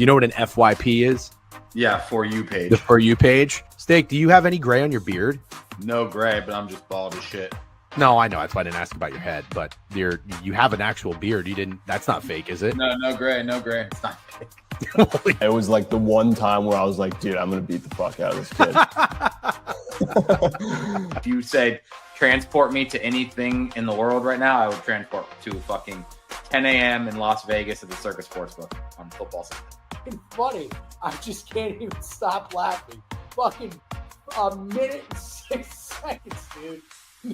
you know what an FYP is? Yeah, For You page. The For You page. Steak, do you have any gray on your beard? No gray, but I'm just bald as shit. No, I know. That's why I didn't ask about your head. But you have an actual beard. You didn't. That's not fake, is it? No gray. It's not fake. It was like the one time where I was like, dude, I'm going to beat the fuck out of this kid. If you said transport me to anything in the world right now, I would transport to fucking 10 a.m. in Las Vegas at the Circus Sportsbook on football Sunday. It's funny. I just can't even stop laughing. Fucking a minute and 6 seconds, dude.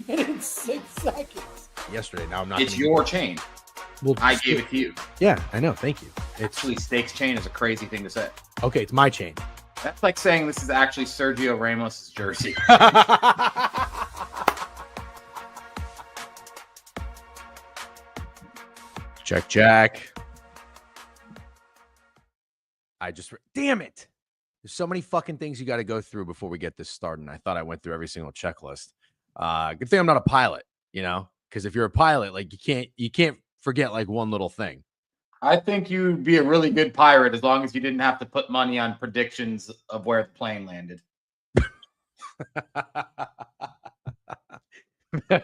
Minute and 6 seconds. Yesterday. Now I'm not. It's your chain. Well, I gave it to you. Yeah, I know. Thank you. It's Actually, Steak's chain is a crazy thing to say. okay. It's my chain. That's like saying this is actually Sergio Ramos' jersey. Check. Damn it. There's so many fucking things you got to go through before we get this started. And I thought I went through every single checklist. Good thing I'm not a pilot, because if you're a pilot, like you can't forget like one little thing. I think you'd be a really good pirate as long as you didn't have to put money on predictions of where the plane landed.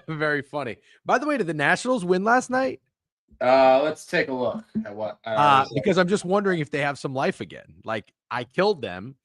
Very funny. By the way, did the Nationals win last night? Let's take a look at what. Because I'm just wondering if they have some life again. Like I killed them,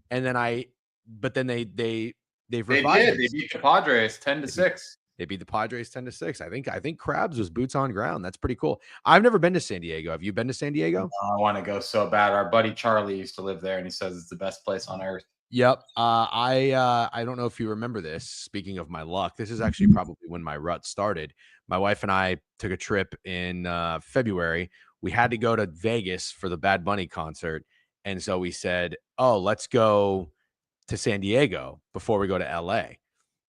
and then they've revived. They beat the Padres 10-6. They beat the Padres 10-6. I think Krabs was boots on ground. That's pretty cool. I've never been to San Diego. Have you been to San Diego? I want to go so bad. Our buddy Charlie used to live there, and he says it's the best place on earth. Yep. I don't know if you remember this. Speaking of my luck, this is actually probably when my rut started. My wife and I took a trip in February. We had to go to Vegas for the Bad Bunny concert. And so we said, oh, let's go to San Diego before we go to LA.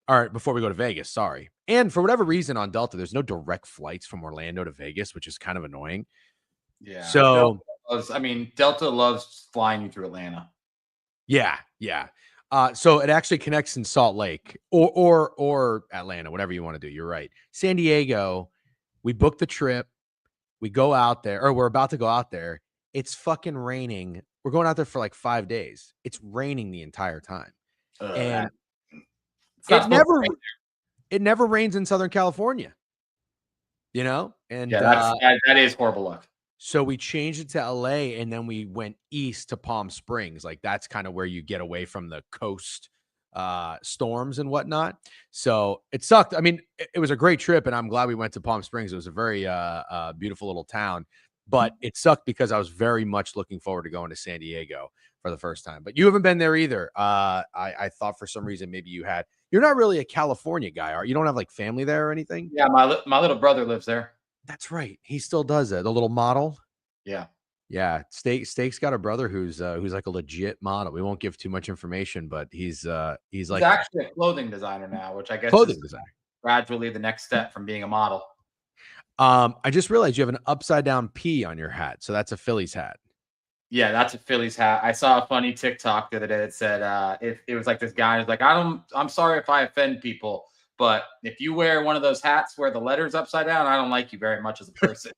All right, before we go to Vegas, sorry. And for whatever reason on Delta, there's no direct flights from Orlando to Vegas, which is kind of annoying. Yeah. So, Delta loves flying you through Atlanta. Yeah. So it actually connects in Salt Lake or Atlanta, whatever you want to do. You're right. San Diego, we booked the trip. We go out there, or we're about to go out there. It's fucking raining. We're going out there for like 5 days. It's raining the entire time. And it never rains in Southern California, and that is horrible luck. So we changed it to LA, and then we went east to Palm Springs. Like that's kind of where you get away from the coast storms and whatnot. So it sucked. I mean, it was a great trip, and I'm glad we went to Palm Springs. It was a very beautiful little town, but it sucked because I was very much looking forward to going to San Diego for the first time. But you haven't been there either. I thought for some reason maybe you had. You're not really a California guy, are you? Don't have like family there or anything? Yeah, my little brother lives there. That's right. He still does it. The little model. Yeah. Steak's got a brother who's like a legit model. We won't give too much information, but he's actually a clothing designer now, which I guess is gradually the next step from being a model. I just realized you have an upside down P on your hat, so that's a Phillies hat. Yeah, that's a Phillies hat. I saw a funny TikTok the other day that said it was like this guy who's like, I'm sorry if I offend people, but if you wear one of those hats where the letter's upside down, I don't like you very much as a person.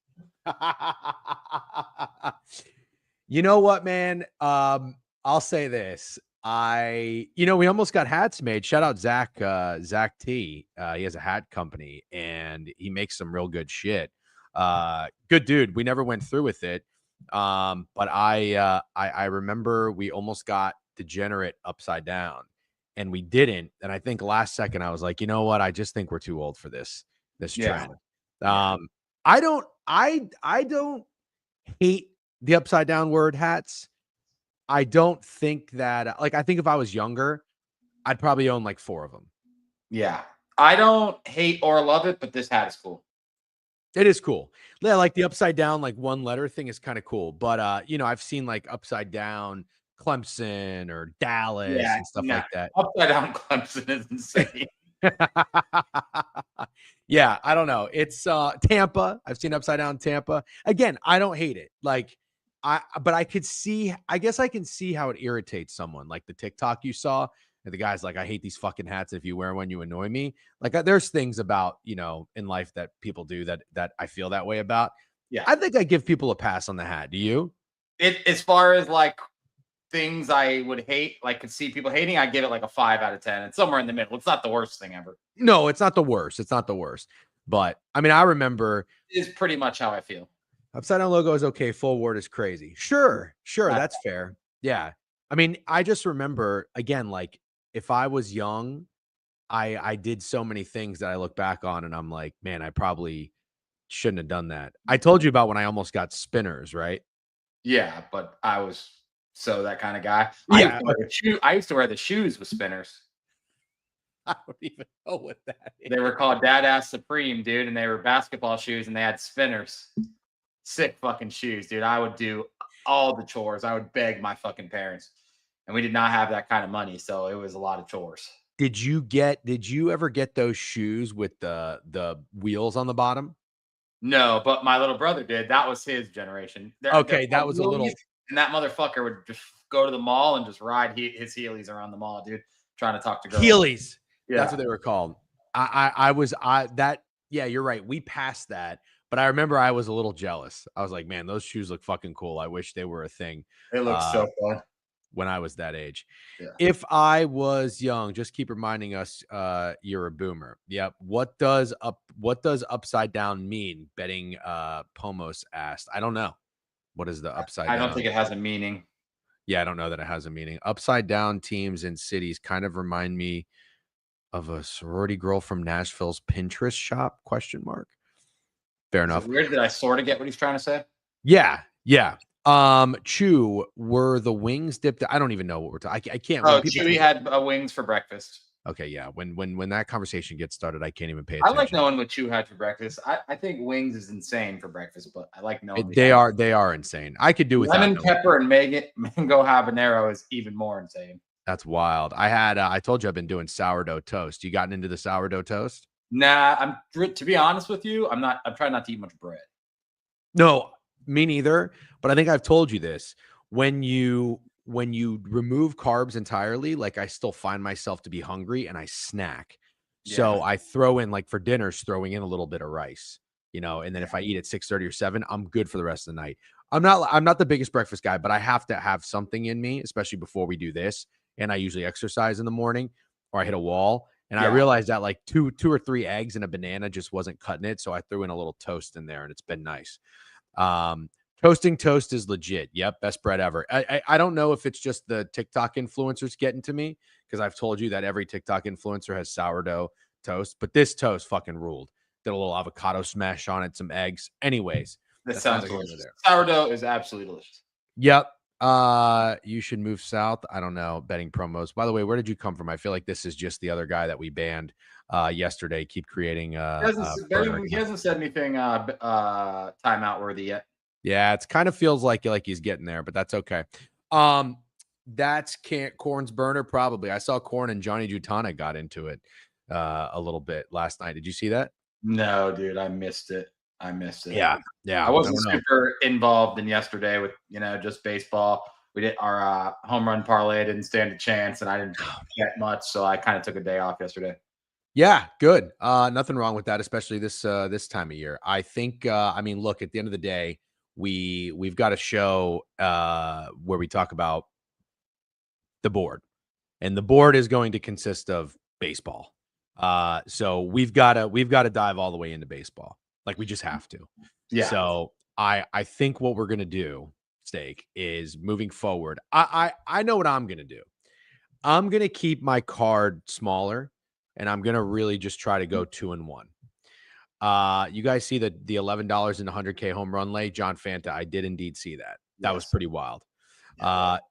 You know what, man? I'll say this. We almost got hats made. Shout out Zach T. He has a hat company and he makes some real good shit. Good dude. We never went through with it. But I remember we almost got Degenerate upside down and we didn't. And I think last second I was like, you know what? I just think we're too old for this trend. I don't hate the upside down word hats. I don't think that I think if I was younger, I'd probably own like 4 of them. Yeah. I don't hate or love it, but this hat is cool. It is cool. Yeah, like the upside down, like one letter thing is kind of cool. But I've seen like upside down Clemson or Dallas and stuff like that. Upside down Clemson is insane. Yeah, I don't know. It's Tampa. I've seen upside down Tampa. Again, I don't hate it. But I could see, I guess I can see how it irritates someone. Like the TikTok you saw, and the guy's like, I hate these fucking hats. If you wear one, you annoy me. Like there's things about, in life that people do that I feel that way about. Yeah. I think I give people a pass on the hat. Do you? As far as like things I would hate, like could see people hating, I give it like a 5 out of 10. It's somewhere in the middle. It's not the worst thing ever. No, it's not the worst. It's not the worst. But I mean, I remember It's pretty much how I feel. upside down logo is okay. Full word is crazy. Sure, that's fair. Yeah. I mean, I just remember again, like if I was young, I did so many things that I look back on and I'm like, man, I probably shouldn't have done that. I told you about when I almost got spinners, right? Yeah, but I was that kind of guy. Yeah. I used to wear the shoes with spinners. I don't even know what that is. They were called Dad Ass Supreme, dude, and they were basketball shoes and they had spinners. Sick fucking shoes, dude. I would do all the chores. I would beg my fucking parents. And we did not have that kind of money, so it was a lot of chores. Did you ever get those shoes with the wheels on the bottom? No, but my little brother did. That was his generation. Okay, that was a little. And that motherfucker would just go to the mall and just ride his Heelys around the mall, dude, trying to talk to girls. Heelys. Yeah. That's what they were called. Yeah, you're right. We passed that, but I remember I was a little jealous. I was like, man, those shoes look fucking cool. I wish they were a thing. They look so fun. When I was that age. Yeah. If I was young, just keep reminding us you're a boomer. Yep. What does upside down mean? Betting Pomos asked. I don't know. What is the upside down? I don't think it has a meaning. Yeah, I don't know that it has a meaning. Upside down teams in cities kind of remind me of a sorority girl from Nashville's Pinterest shop, ? Fair enough. Weird that I sort of get what he's trying to say. Yeah. Chew, were the wings dipped? I don't even know what we're talking. I can't. Oh, Chewy had wings for breakfast. Okay, yeah. When that conversation gets started, I can't even pay attention. I like knowing what Chew had for breakfast. I think wings is insane for breakfast, but I like knowing they are insane. I could do with lemon pepper and mango habanero is even more insane. That's wild. I told you I've been doing sourdough toast. You gotten into the sourdough toast? Nah, to be honest with you, I'm trying not to eat much bread. No, me neither. But I think I've told you this. When you remove carbs entirely, like I still find myself to be hungry and I snack. Yeah. So I throw in, like for dinners, throwing in a little bit of rice, and then if I eat at 6:30 or 7, I'm good for the rest of the night. I'm not the biggest breakfast guy, but I have to have something in me, especially before we do this. And I usually exercise in the morning or I hit a wall. And I realized that like two or three eggs and a banana just wasn't cutting it. So I threw in a little toast in there and it's been nice. Toasting toast is legit. Yep. Best bread ever. I don't know if it's just the TikTok influencers getting to me, because I've told you that every TikTok influencer has sourdough toast, but this toast fucking ruled. Did a little avocado smash on it, some eggs. Anyways. That sounds delicious. Sourdough is absolutely delicious. Yep. You should move south. I don't know. Betting promos. By the way, where did you come from? I feel like this is just the other guy that we banned yesterday. Keep creating. He hasn't said anything timeout worthy yet. Yeah, it kind of feels like he's getting there, but that's okay. That's Corn's burner probably. I saw Corn and Johnny Jutana got into it a little bit last night. Did you see that? No, dude, I missed it. Yeah. I wasn't super involved in yesterday with just baseball. We did our home run parlay. Didn't stand a chance, and I didn't get much, so I kind of took a day off yesterday. Yeah, good. Nothing wrong with that, especially this time of year. I think. Look, at the end of the day, we've got a show where we talk about the board, and the board is going to consist of baseball. So we've got to dive all the way into baseball. Like we just have to. Yeah. So I think what we're gonna do, Steak, is moving forward. I know what I'm gonna do. I'm gonna keep my card smaller, and I'm gonna really just try to go 2-1. You guys see the $11 in the 100K home run lay, John Fanta. I did indeed see that. That was pretty wild.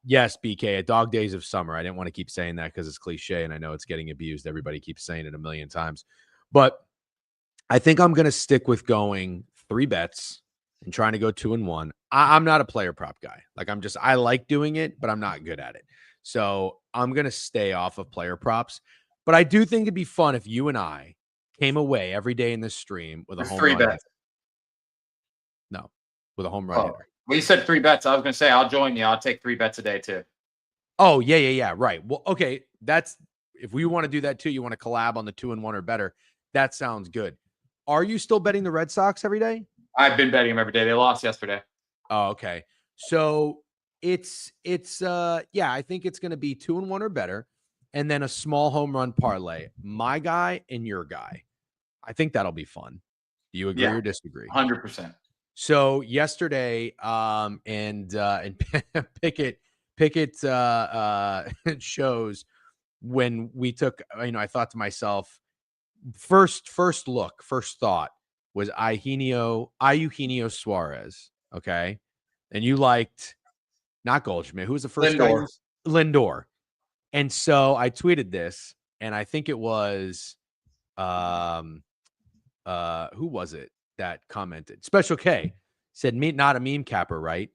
Yes, BK, at Dog Days of Summer. I didn't want to keep saying that because it's cliche and I know it's getting abused. Everybody keeps saying it a million times, but I think I'm going to stick with going 3 bets and trying to go 2-1. I'm not a player prop guy. Like I like doing it, but I'm not good at it. So I'm going to stay off of player props, but I do think it'd be fun if you and I came away every day in this stream with a home 3 run. bets. No, with a home run hitter. Well, you said 3 bets. I was going to say, I'll join you. I'll take 3 bets a day too. Oh, yeah. Right. Well, okay. If we want to do that too, you want to collab on the 2-1 or better. That sounds good. Are you still betting the Red Sox every day? I've been betting them every day. They lost yesterday. Oh, okay. So it's yeah, I think it's going to be 2-1 or better, and then a small home run parlay. My guy and your guy. I think that'll be fun. Do you agree Yeah. or disagree? 100%. So yesterday, and Pickett shows when we took, I thought to myself, first thought was Eugenio Suarez. Okay. And you liked not Goldschmidt. Who was the first guy? Lindor. Lindor. And so I tweeted this, and I think it was, who was it that commented? Special K said, "Me, not a meme capper, right?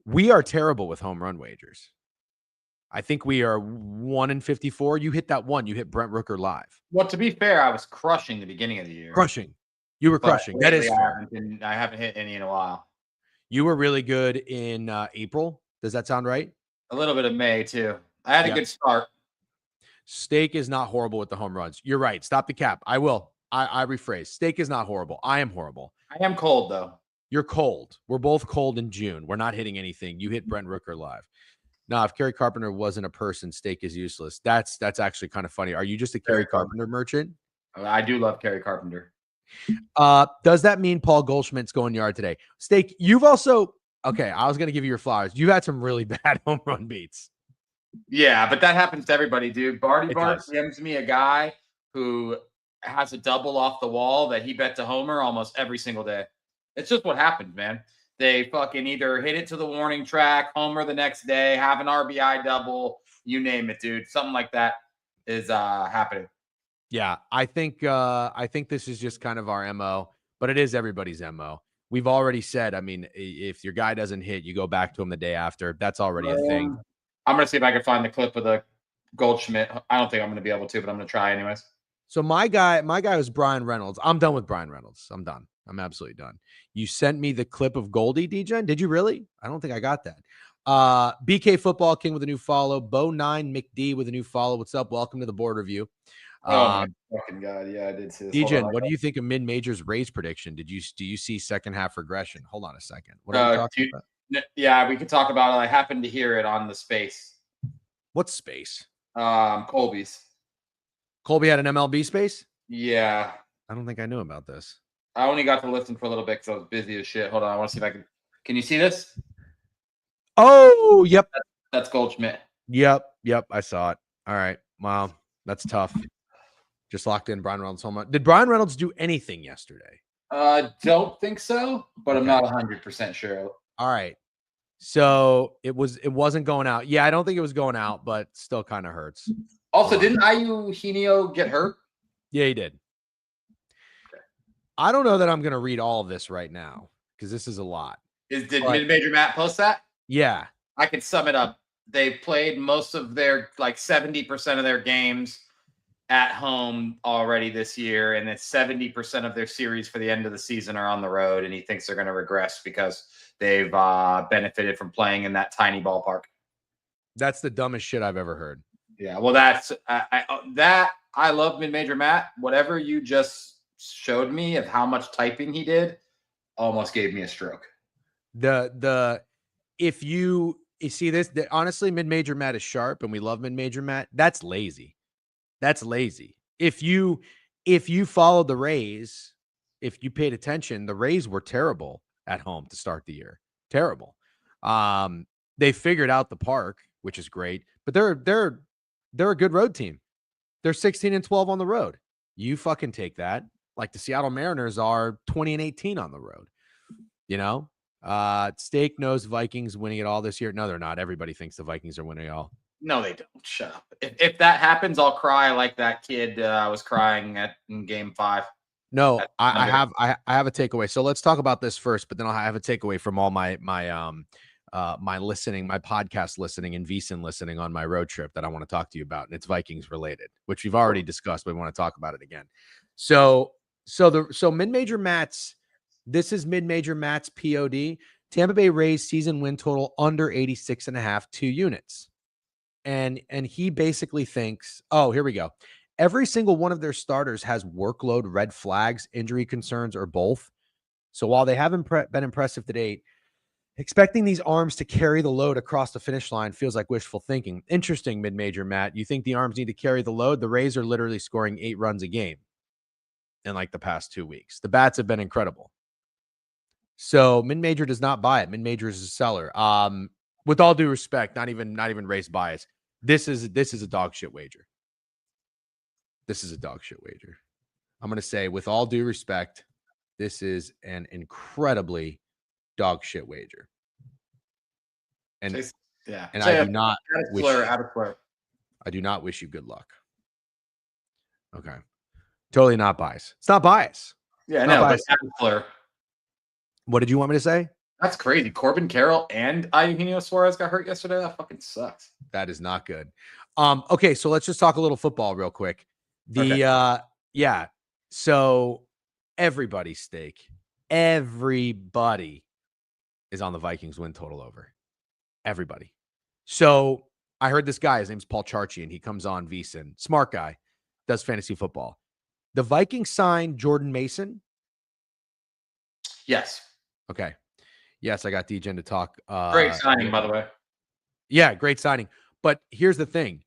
We are terrible with home run wagers. I think we are 1 in 54. You hit that one. You hit Brent Rooker live. Well, to be fair, I was crushing the beginning of the year. Crushing. You were But crushing. That is lately fair. I haven't hit any in a while. You were really good in April. Does that sound right? A little bit of May too. I had a good start. Steak is not horrible with the home runs. You're right. Stop the cap. I will. I rephrase. Steak is not horrible. I am horrible. I am cold though. You're cold. We're both cold in June. We're not hitting anything. You hit Brent Rooker live. Now, if Kerry Carpenter wasn't a person, Steak is useless. That's actually kind of funny. Are you just a Kerry Carpenter merchant? I do love Kerry Carpenter. Does that mean Paul Goldschmidt's going yard today? Steak, you've also okay. I was going to give you your flowers. You've had some really bad home run beats. Yeah, but that happens to everybody, dude. Bart does. gives me a guy who has a double off the wall that he bet to homer almost every single day. It's just what happens, man. They fucking either hit it to the warning track, homer the next day, have an RBI double, you name it, dude. Something like that is happening. Yeah, I think this is just kind of our MO, but it is everybody's MO. We've already said, I mean, if your guy doesn't hit, you go back to him the day after. That's already a thing. I'm going to see if I can find the clip of the Goldschmidt. I don't think I'm going to be able to, but I'm going to try anyways. So my guy was Brian Reynolds. I'm done with Brian Reynolds. I'm done. I'm absolutely done. You sent me the clip of Goldie, DJ. Did you really? I don't think I got that. BK Football King with a new follow. Bo9 McD with a new follow. What's up? Welcome to the board review. Oh my fucking God. Yeah, I did see this. DJ, what do you think of mid-majors race prediction? Do you see second half regression? Hold on a second. What are we talking about? Yeah, we could talk about it. I happened to hear it on the space. What space? Colby's. Colby had an MLB space? Yeah. I don't think I knew about this. I only got to listen for a little bit because I was busy as shit. Hold on. I want to see if I can. Can you see this? Oh, yep. That's Goldschmidt. Yep. I saw it. All right. Wow. That's tough. Just locked in Brian Reynolds home run. Did Brian Reynolds do anything yesterday? Don't think so, but okay. I'm not 100% sure. All right. So it wasn't going out. Yeah, I don't think it was going out, but still kind of hurts. Also, didn't Eugenio get hurt? Yeah, he did. Okay. I don't know that I'm going to read all of this right now because this is a lot. Did Mid-Major Matt post that? Yeah. I can sum it up. They played most of their, 70% of their games at home already this year, and it's 70% of their series for the end of the season are on the road, and he thinks they're going to regress because they've benefited from playing in that tiny ballpark. That's the dumbest shit I've ever heard. Yeah, well, I love Mid-Major Matt. Whatever you just showed me of how much typing he did almost gave me a stroke. If you see this, honestly, Mid-Major Matt is sharp, and we love Mid-Major Matt. That's lazy. That's lazy. If you followed the Rays, if you paid attention, the Rays were terrible at home to start the year. Terrible. They figured out the park, which is great, but they're a good road team. They're 16-12 on the road. You fucking take that. Like the Seattle Mariners are 20-18 on the road. You know? Steak knows Vikings winning it all this year. No, they're not. Everybody thinks the Vikings are winning it all. No, they don't. Shut up. If that happens, I'll cry like that kid was crying in Game 5. No, I have a takeaway. So let's talk about this first, but then I'll have a takeaway from all my listening, my podcast listening, and VSiN listening on my road trip that I want to talk to you about, and it's Vikings related, which we've already discussed, but we want to talk about it again. So Mid-Major Matt's. This is Mid-Major Matt's POD. Tampa Bay Rays season win total under 86.5, 2 units. And he basically thinks, oh, here we go. Every single one of their starters has workload, red flags, injury concerns, or both. So while they haven't been impressive to date, Expecting these arms to carry the load across the finish line feels like wishful thinking. Interesting, mid-major Matt. You think the arms need to carry the load? The Rays are literally scoring 8 runs a game in like the past 2 weeks. The bats have been incredible. So mid-major does not buy it. Mid-major is a seller. With all due respect, not even race bias. This is a dog shit wager. This is a dog shit wager. I'm going to say, with all due respect, this is an incredibly dog shit wager. And yeah, and I do not wish I do not wish you good luck. Okay. Totally not bias. It's not bias. Yeah, Not no, but bias. Adler. What did you want me to say? That's crazy. Corbin Carroll and Eugenio Suarez got hurt yesterday. That fucking sucks. That is not good. Okay, so let's just talk a little football real quick. Yeah. So everybody's stake. Everybody is on the Vikings win total over. Everybody. So I heard this guy, his name's Paul Charchian. He comes on VSiN. Smart guy. Does fantasy football. The Vikings signed Jordan Mason. Yes. Okay. Yes, I got DGen to talk. Great signing, by the way. Yeah, great signing. But here's the thing.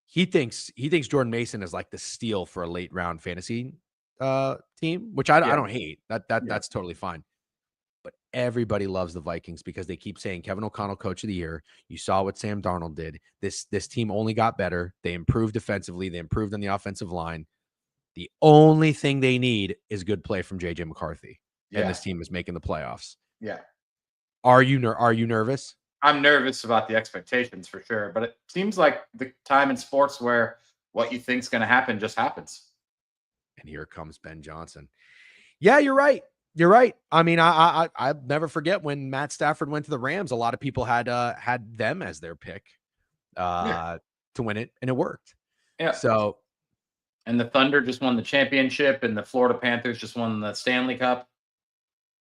He thinks Jordan Mason is like the steal for a late round fantasy team, which I don't hate. That's totally fine. But everybody loves the Vikings because they keep saying Kevin O'Connell, coach of the year. You saw what Sam Darnold did. This team only got better. They improved defensively. They improved on the offensive line. The only thing they need is good play from JJ McCarthy. Yeah. And this team is making the playoffs. Yeah. Are you nervous? I'm nervous about the expectations for sure, but it seems like the time in sports where what you think's going to happen just happens. And here comes Ben Johnson. Yeah, you're right. You're right. I mean, I'll never forget when Matt Stafford went to the Rams. A lot of people had them as their pick to win it, and it worked. Yeah. So, and the Thunder just won the championship, and the Florida Panthers just won the Stanley Cup.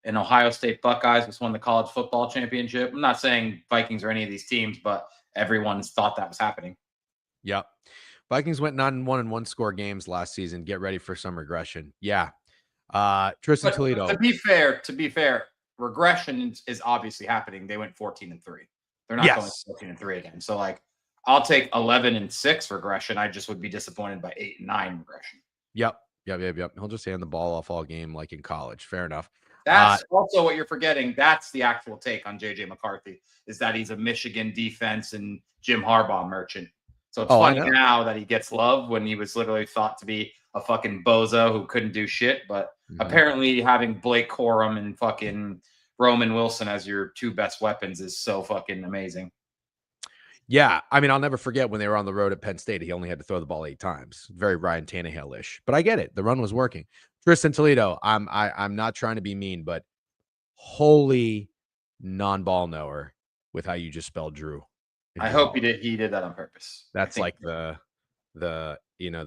And Ohio State Buckeyes just won the college football championship. I'm not saying Vikings or any of these teams, but everyone's thought that was happening. Yep. Vikings went 9-1 in 1-score games last season. Get ready for some regression. Yeah. Tristan Toledo. To be fair, regression is obviously happening. They went 14-3. They're not going 14-3 again. So like, I'll take 11-6 regression. I just would be disappointed by 8-9 regression. Yep. He'll just hand the ball off all game like in college. Fair enough. That's also what you're forgetting. That's the actual take on JJ McCarthy, is that he's a Michigan defense and Jim Harbaugh merchant. So it's funny now that he gets love when he was literally thought to be a fucking bozo who couldn't do shit. But apparently having Blake Corum and fucking Roman Wilson as your two best weapons is so fucking amazing. Yeah. I mean, I'll never forget when they were on the road at Penn State. He only had to throw the ball 8 times. Very Ryan Tannehill-ish. But I get it. The run was working. Tristan Toledo, I'm not trying to be mean, but holy non-ball knower with how you just spelled Drew. I hope he did that on purpose. That's like the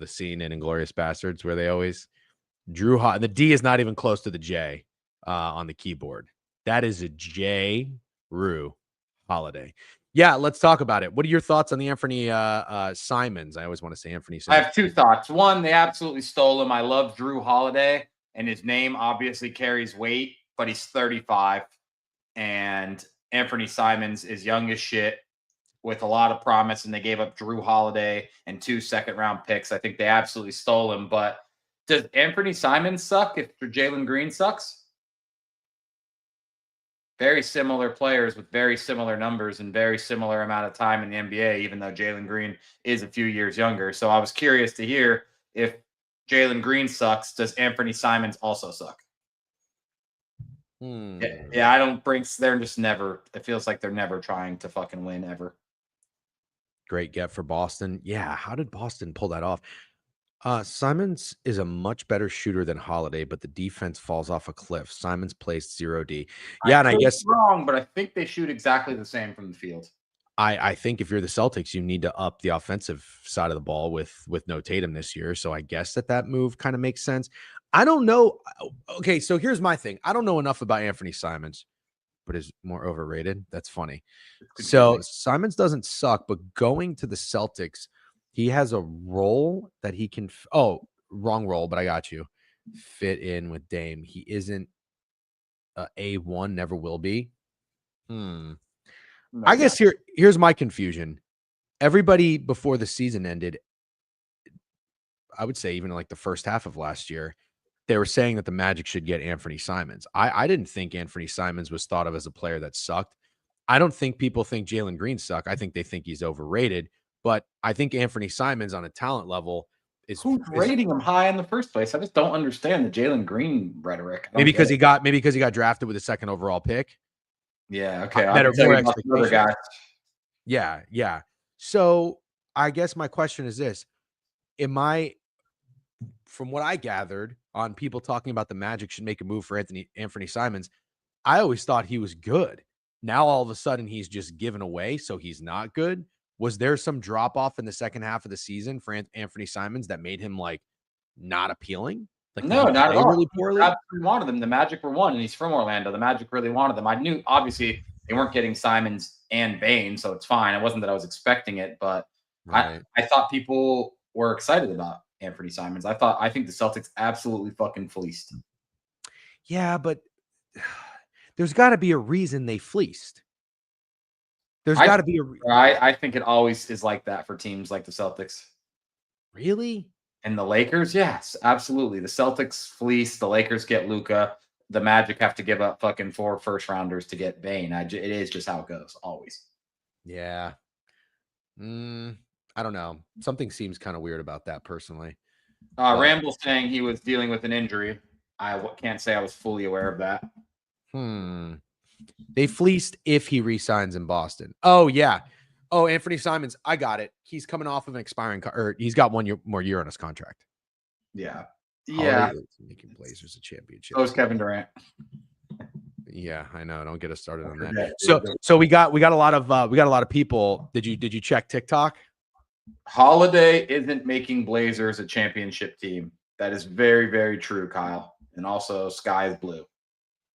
scene in Inglourious Bastards where they always Drew the D is not even close to the J on the keyboard. That is a J Rue Holiday. Yeah, let's talk about it. What are your thoughts on the Anthony Simons? I always want to say Anthony Simons. I have 2 thoughts. One, they absolutely stole him. I love Drew Holiday, and his name obviously carries weight, but he's 35. And Anthony Simons is young as shit with a lot of promise, and they gave up Drew Holiday and 2 second-round picks. I think they absolutely stole him. But does Anthony Simons suck if Jalen Green sucks? Very similar players with very similar numbers and very similar amount of time in the NBA, even though Jalen Green is a few years younger. So I was curious to hear, if Jalen Green sucks, does Anthony Simons also suck? Yeah, I don't bring. They're just never. It feels like they're never trying to fucking win ever. Great get for Boston. Yeah, how did Boston pull that off? Simons is a much better shooter than Holiday, but the defense falls off a cliff. Simons plays 0D. Yeah, and I guess wrong, but I think they shoot exactly the same from the field. I think if you're the Celtics, you need to up the offensive side of the ball with no Tatum this year. So I guess that move kind of makes sense. I don't know. Okay, so here's my thing. I don't know enough about Anthony Simons, but is more overrated. That's funny. So Simons doesn't suck, but going to the Celtics, he has a role that he can. Wrong role, but I got you. Fit in with Dame. He isn't A1, never will be. Hmm. No I guess doubt. here's my confusion. Everybody before the season ended, I would say even like the first half of last year, they were saying that the Magic should get Anthony Simons. I didn't think Anthony Simons was thought of as a player that sucked. I don't think people think Jalen Green suck. I think they think he's overrated. But I think Anthony Simons on a talent level Who's is rating him high in the first place? I just don't understand the Jalen Green rhetoric. I maybe don't get because it. he got drafted with a second overall pick. Yeah, okay. I Better, can tell more you about some other expectations. guys. Yeah, yeah. So I guess my question is this: Am I, from what I gathered on people talking about the Magic should make a move for Anthony Simons? I always thought he was good. Now all of a sudden he's just given away, so he's not good. Was there some drop off in the second half of the season for Anthony Simons that made him like not appealing? Like, did No, he not at play all. really He poorly? absolutely wanted them. The Magic were one, and he's from Orlando. The Magic really wanted them. I knew, obviously, they weren't getting Simons and Bain, so it's fine. It wasn't that I was expecting it, but Right. I thought people were excited about Anthony Simons. I think the Celtics absolutely fucking fleeced. Yeah, but there's got to be a reason they fleeced. There's got to be a I think it always is like that for teams like the Celtics. really. And the Lakers, yes, absolutely. The Celtics fleece, the Lakers get Luka. The Magic have to give up fucking 4 first rounders to get Bane. It is just how it goes, always. Yeah. I don't know. Something seems kind of weird about that personally. But Ramble saying he was dealing with an injury. I can't say I was fully aware of that. They fleeced if he resigns in Boston. Oh yeah. Oh, Anthony Simons, I got it. He's coming off of an expiring, or he's got 1 year more on his contract. Yeah, Holiday making Blazers a championship. So is Kevin Durant. Yeah, I know. Don't get us started on that. Forget, So we got a lot of people. Did you check TikTok? Holiday isn't making Blazers a championship team. That is very, very true, Kyle. And also, sky is blue.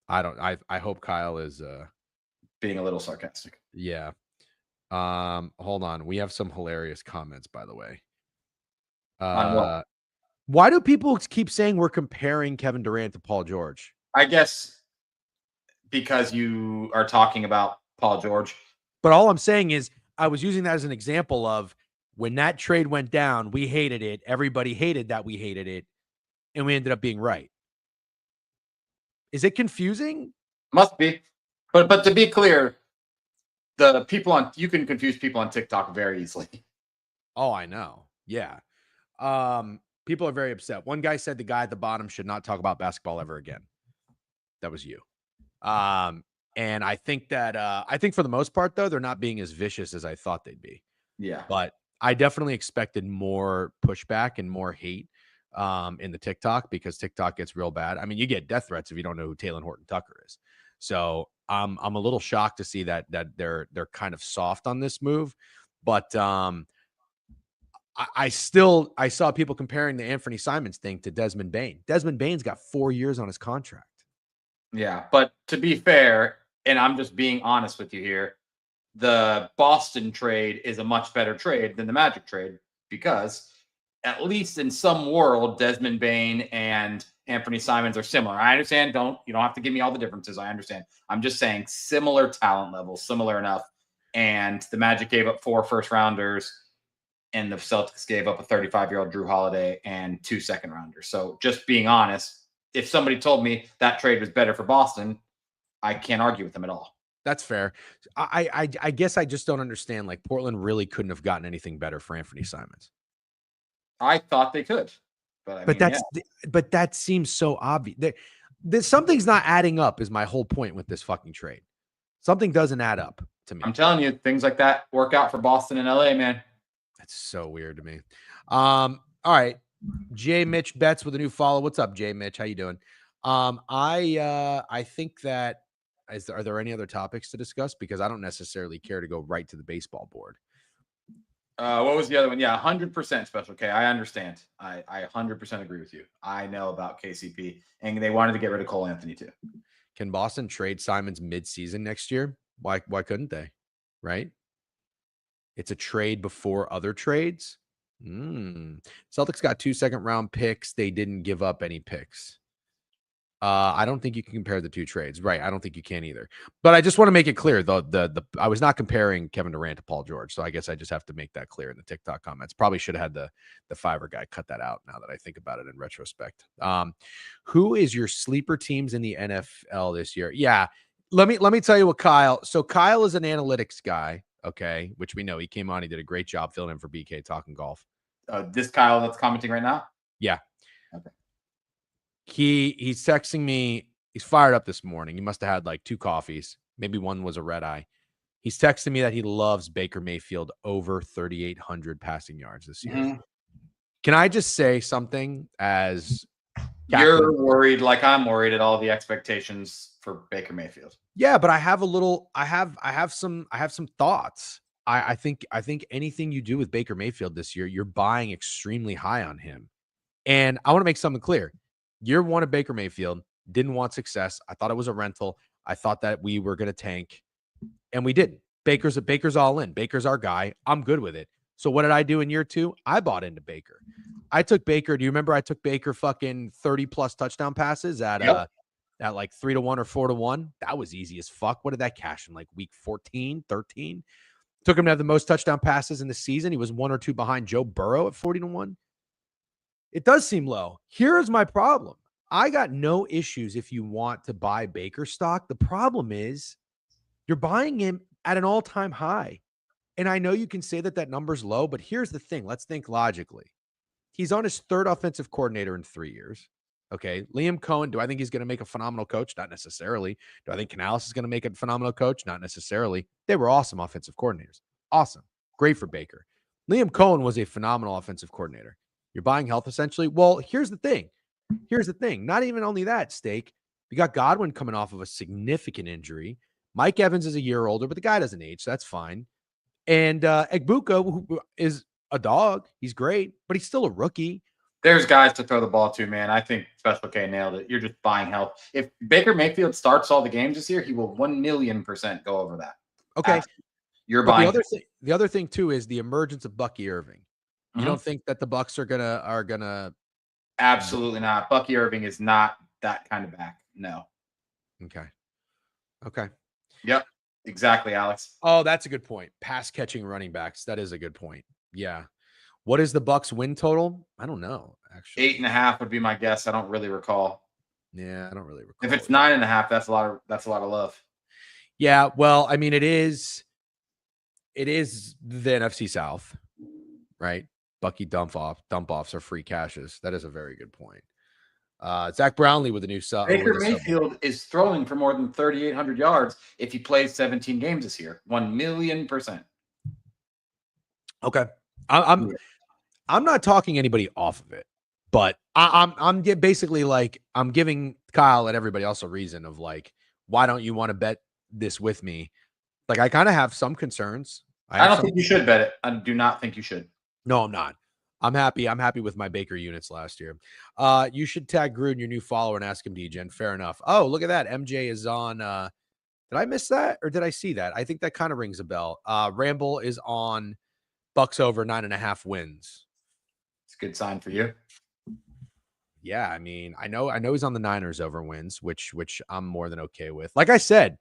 I hope Kyle is being a little sarcastic. Yeah. Hold on. We have some hilarious comments, by the way. On what? Why do people keep saying we're comparing Kevin Durant to Paul George? I guess because you are talking about Paul George. But all I'm saying is I was using that as an example of when that trade went down, we hated it. Everybody hated that we hated it. And we ended up being right. Is it confusing? Must be. But to be clear, you can confuse people on TikTok very easily. Oh, I know. Yeah. People are very upset. One guy said the guy at the bottom should not talk about basketball ever again. That was you. And I think for the most part, though, they're not being as vicious as I thought they'd be. Yeah. But I definitely expected more pushback and more hate in the TikTok, because TikTok gets real bad. I mean, you get death threats if you don't know who Talen Horton-Tucker is. So I'm a little shocked to see that they're kind of soft on this move. But I saw people comparing the Anthony Simons thing to Desmond Bane. Desmond Bane's got 4 years on his contract. Yeah, but to be fair, and I'm just being honest with you here, the Boston trade is a much better trade than the Magic trade, because at least in some world, Desmond Bane and Anthony Simons are similar. I understand. You don't have to give me all the differences. I understand. I'm just saying similar talent levels, similar enough. And the Magic gave up 4 first rounders, and the Celtics gave up a 35-year-old Drew Holiday and 2 second rounders. So just being honest, if somebody told me that trade was better for Boston, I can't argue with them at all. That's fair. I guess I just don't understand. Like, Portland really couldn't have gotten anything better for Anthony Simons. I thought they could, but but that seems so obvious. Something's not adding up. Is my whole point with this fucking trade. Something doesn't add up to me. I'm telling you, things like that work out for Boston and LA, man. That's so weird to me. All right. J Mitch Betts with a new follow. What's up, J Mitch? How you doing? I think that are there any other topics to discuss? Because I don't necessarily care to go right to the baseball board. What was the other one? Yeah, 100% Special K. I understand. I 100% agree with you. I know about KCP, and they wanted to get rid of Cole Anthony too. Can Boston trade Simons mid-season next year? Why couldn't they? Right? It's a trade before other trades. Celtics got 2 second-round picks. They didn't give up any picks. I don't think you can compare the two trades. Right. I don't think you can either. But I just want to make it clear, though, I was not comparing Kevin Durant to Paul George. So I guess I just have to make that clear in the TikTok comments. Probably should have had the Fiverr guy cut that out now that I think about it in retrospect. Who is your sleeper teams in the NFL this year? Yeah. Let me tell you what Kyle. So Kyle is an analytics guy, okay, which we know. He came on, he did a great job filling in for BK talking golf. This Kyle that's commenting right now? Yeah. Okay. He's texting me. He's fired up this morning. He must have had like 2 coffees. Maybe one was a red eye. He's texting me that he loves Baker Mayfield over 3,800 passing yards this year. Mm-hmm. Can I just say something as you're worried like I'm worried at all the expectations for Baker Mayfield? Yeah, but I have some thoughts. I think anything you do with Baker Mayfield this year, you're buying extremely high on him. And I want to make something clear. Year 1 of Baker Mayfield, didn't want success. I thought it was a rental. I thought that we were going to tank, and we didn't. Baker's all in. Baker's our guy. I'm good with it. So what did I do in year 2? I bought into Baker. I took Baker. Do you remember I took Baker fucking 30+ touchdown passes at like 3-1 or 4-1? That was easy as fuck. What did that cash in like week 14, 13? Took him to have the most touchdown passes in the season. He was 1 or 2 behind Joe Burrow at 40-1. It does seem low. Here's my problem. I got no issues if you want to buy Baker stock. The problem is you're buying him at an all-time high. And I know you can say that number's low, but here's the thing. Let's think logically. He's on his 3rd offensive coordinator in 3 years. Okay. Liam Cohen, do I think he's going to make a phenomenal coach? Not necessarily. Do I think Canales is going to make a phenomenal coach? Not necessarily. They were awesome offensive coordinators. Awesome. Great for Baker. Liam Cohen was a phenomenal offensive coordinator. You're buying health essentially. Well, here's the thing. Not even only that, Steak. You got Godwin coming off of a significant injury. Mike Evans is a year older, but the guy doesn't age, so that's fine. And Egbuka, who is a dog, he's great, but he's still a rookie. There's guys to throw the ball to, man. I think Special K nailed it. You're just buying health. If Baker Mayfield starts all the games this year, he will 1,000,000% go over that. Okay. Absolutely. You're buying. The other thing too is the emergence of Bucky Irving. You don't think that the Bucs are gonna? Absolutely not. Bucky Irving is not that kind of back. No. Okay. Yep. Exactly, Alex. Oh, that's a good point. Pass catching running backs. That is a good point. Yeah. What is the Bucs win total? I don't know. Actually, 8.5 would be my guess. I don't really recall. Yeah, I don't really recall. If it's 9.5, that's a lot of love. Yeah. Well, I mean, it is the NFC South, right? Bucky dump offs are free cashes. That is a very good point. Zach Brownlee with a new sub. Baker Mayfield is throwing for more than 3,800 yards if he plays 17 games this year. 1,000,000%. Okay, I'm not talking anybody off of it, but I'm basically like I'm giving Kyle and everybody else a reason of like, why don't you want to bet this with me? Like I kind of have some concerns. I don't think you should bet it. I do not think you should. No, I'm not. I'm happy with my Baker units last year. You should tag Gruden, your new follower, and ask him, DGen. Fair enough. Oh, look at that. MJ is on. Did I miss that or did I see that? I think that kind of rings a bell. Ramble is on Bucs over 9.5 wins. It's a good sign for you. Yeah, I mean, I know he's on the Niners over wins, which I'm more than okay with. Like I said,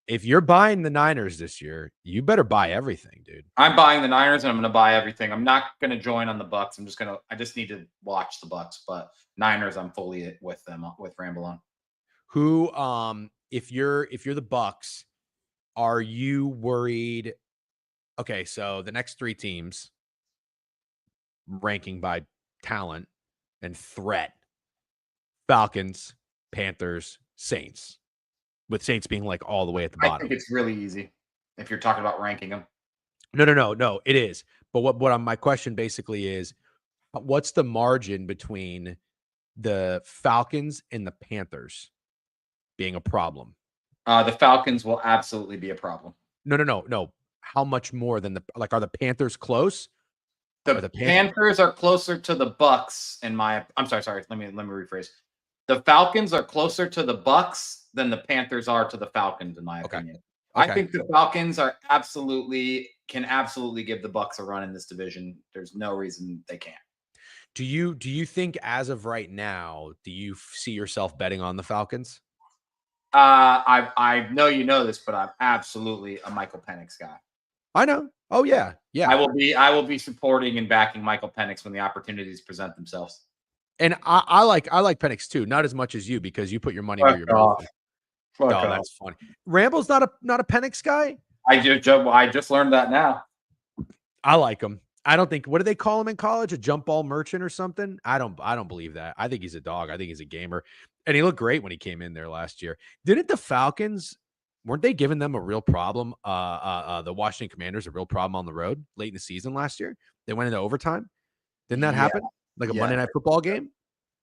if you're buying the Niners this year, you better buy everything, dude. I'm buying the Niners and I'm going to buy everything. I'm not going to join on the Bucs. I just need to watch the Bucs, but Niners, I'm fully with them, with Ramble on. Who, if you're the Bucs, are you worried? Okay, so the next 3 teams ranking by talent and threat: Falcons, Panthers, Saints. With Saints being like all the way at the bottom. I think it's really easy if you're talking about ranking them. No, it is. But my question basically is, what's the margin between the Falcons and the Panthers being a problem? The Falcons will absolutely be a problem. No. How much more than are the Panthers close? The Panthers are closer to the Bucs I'm sorry. Let me rephrase. The Falcons are closer to the Bucs than the Panthers are to the Falcons, in my opinion. Okay. I think the Falcons can absolutely give the Bucs a run in this division. There's no reason they can't. Do you think as of right now, do you see yourself betting on the Falcons? I know you know this, but I'm absolutely a Michael Penix guy. I know. Oh yeah, yeah. I will be supporting and backing Michael Penix when the opportunities present themselves. And I like Penix too, not as much as you because you put your money where your mouth is. Oh, that's funny. Ramble's not a Penix guy. I just learned that now. I like him. I don't think, what do they call him in college? A jump ball merchant or something? I don't believe that. I think he's a dog. I think he's a gamer. And he looked great when he came in there last year. Didn't the Falcons, weren't they giving them a real problem? The Washington Commanders, a real problem on the road late in the season last year? They went into overtime. Didn't that happen? Like a Monday Night Football game?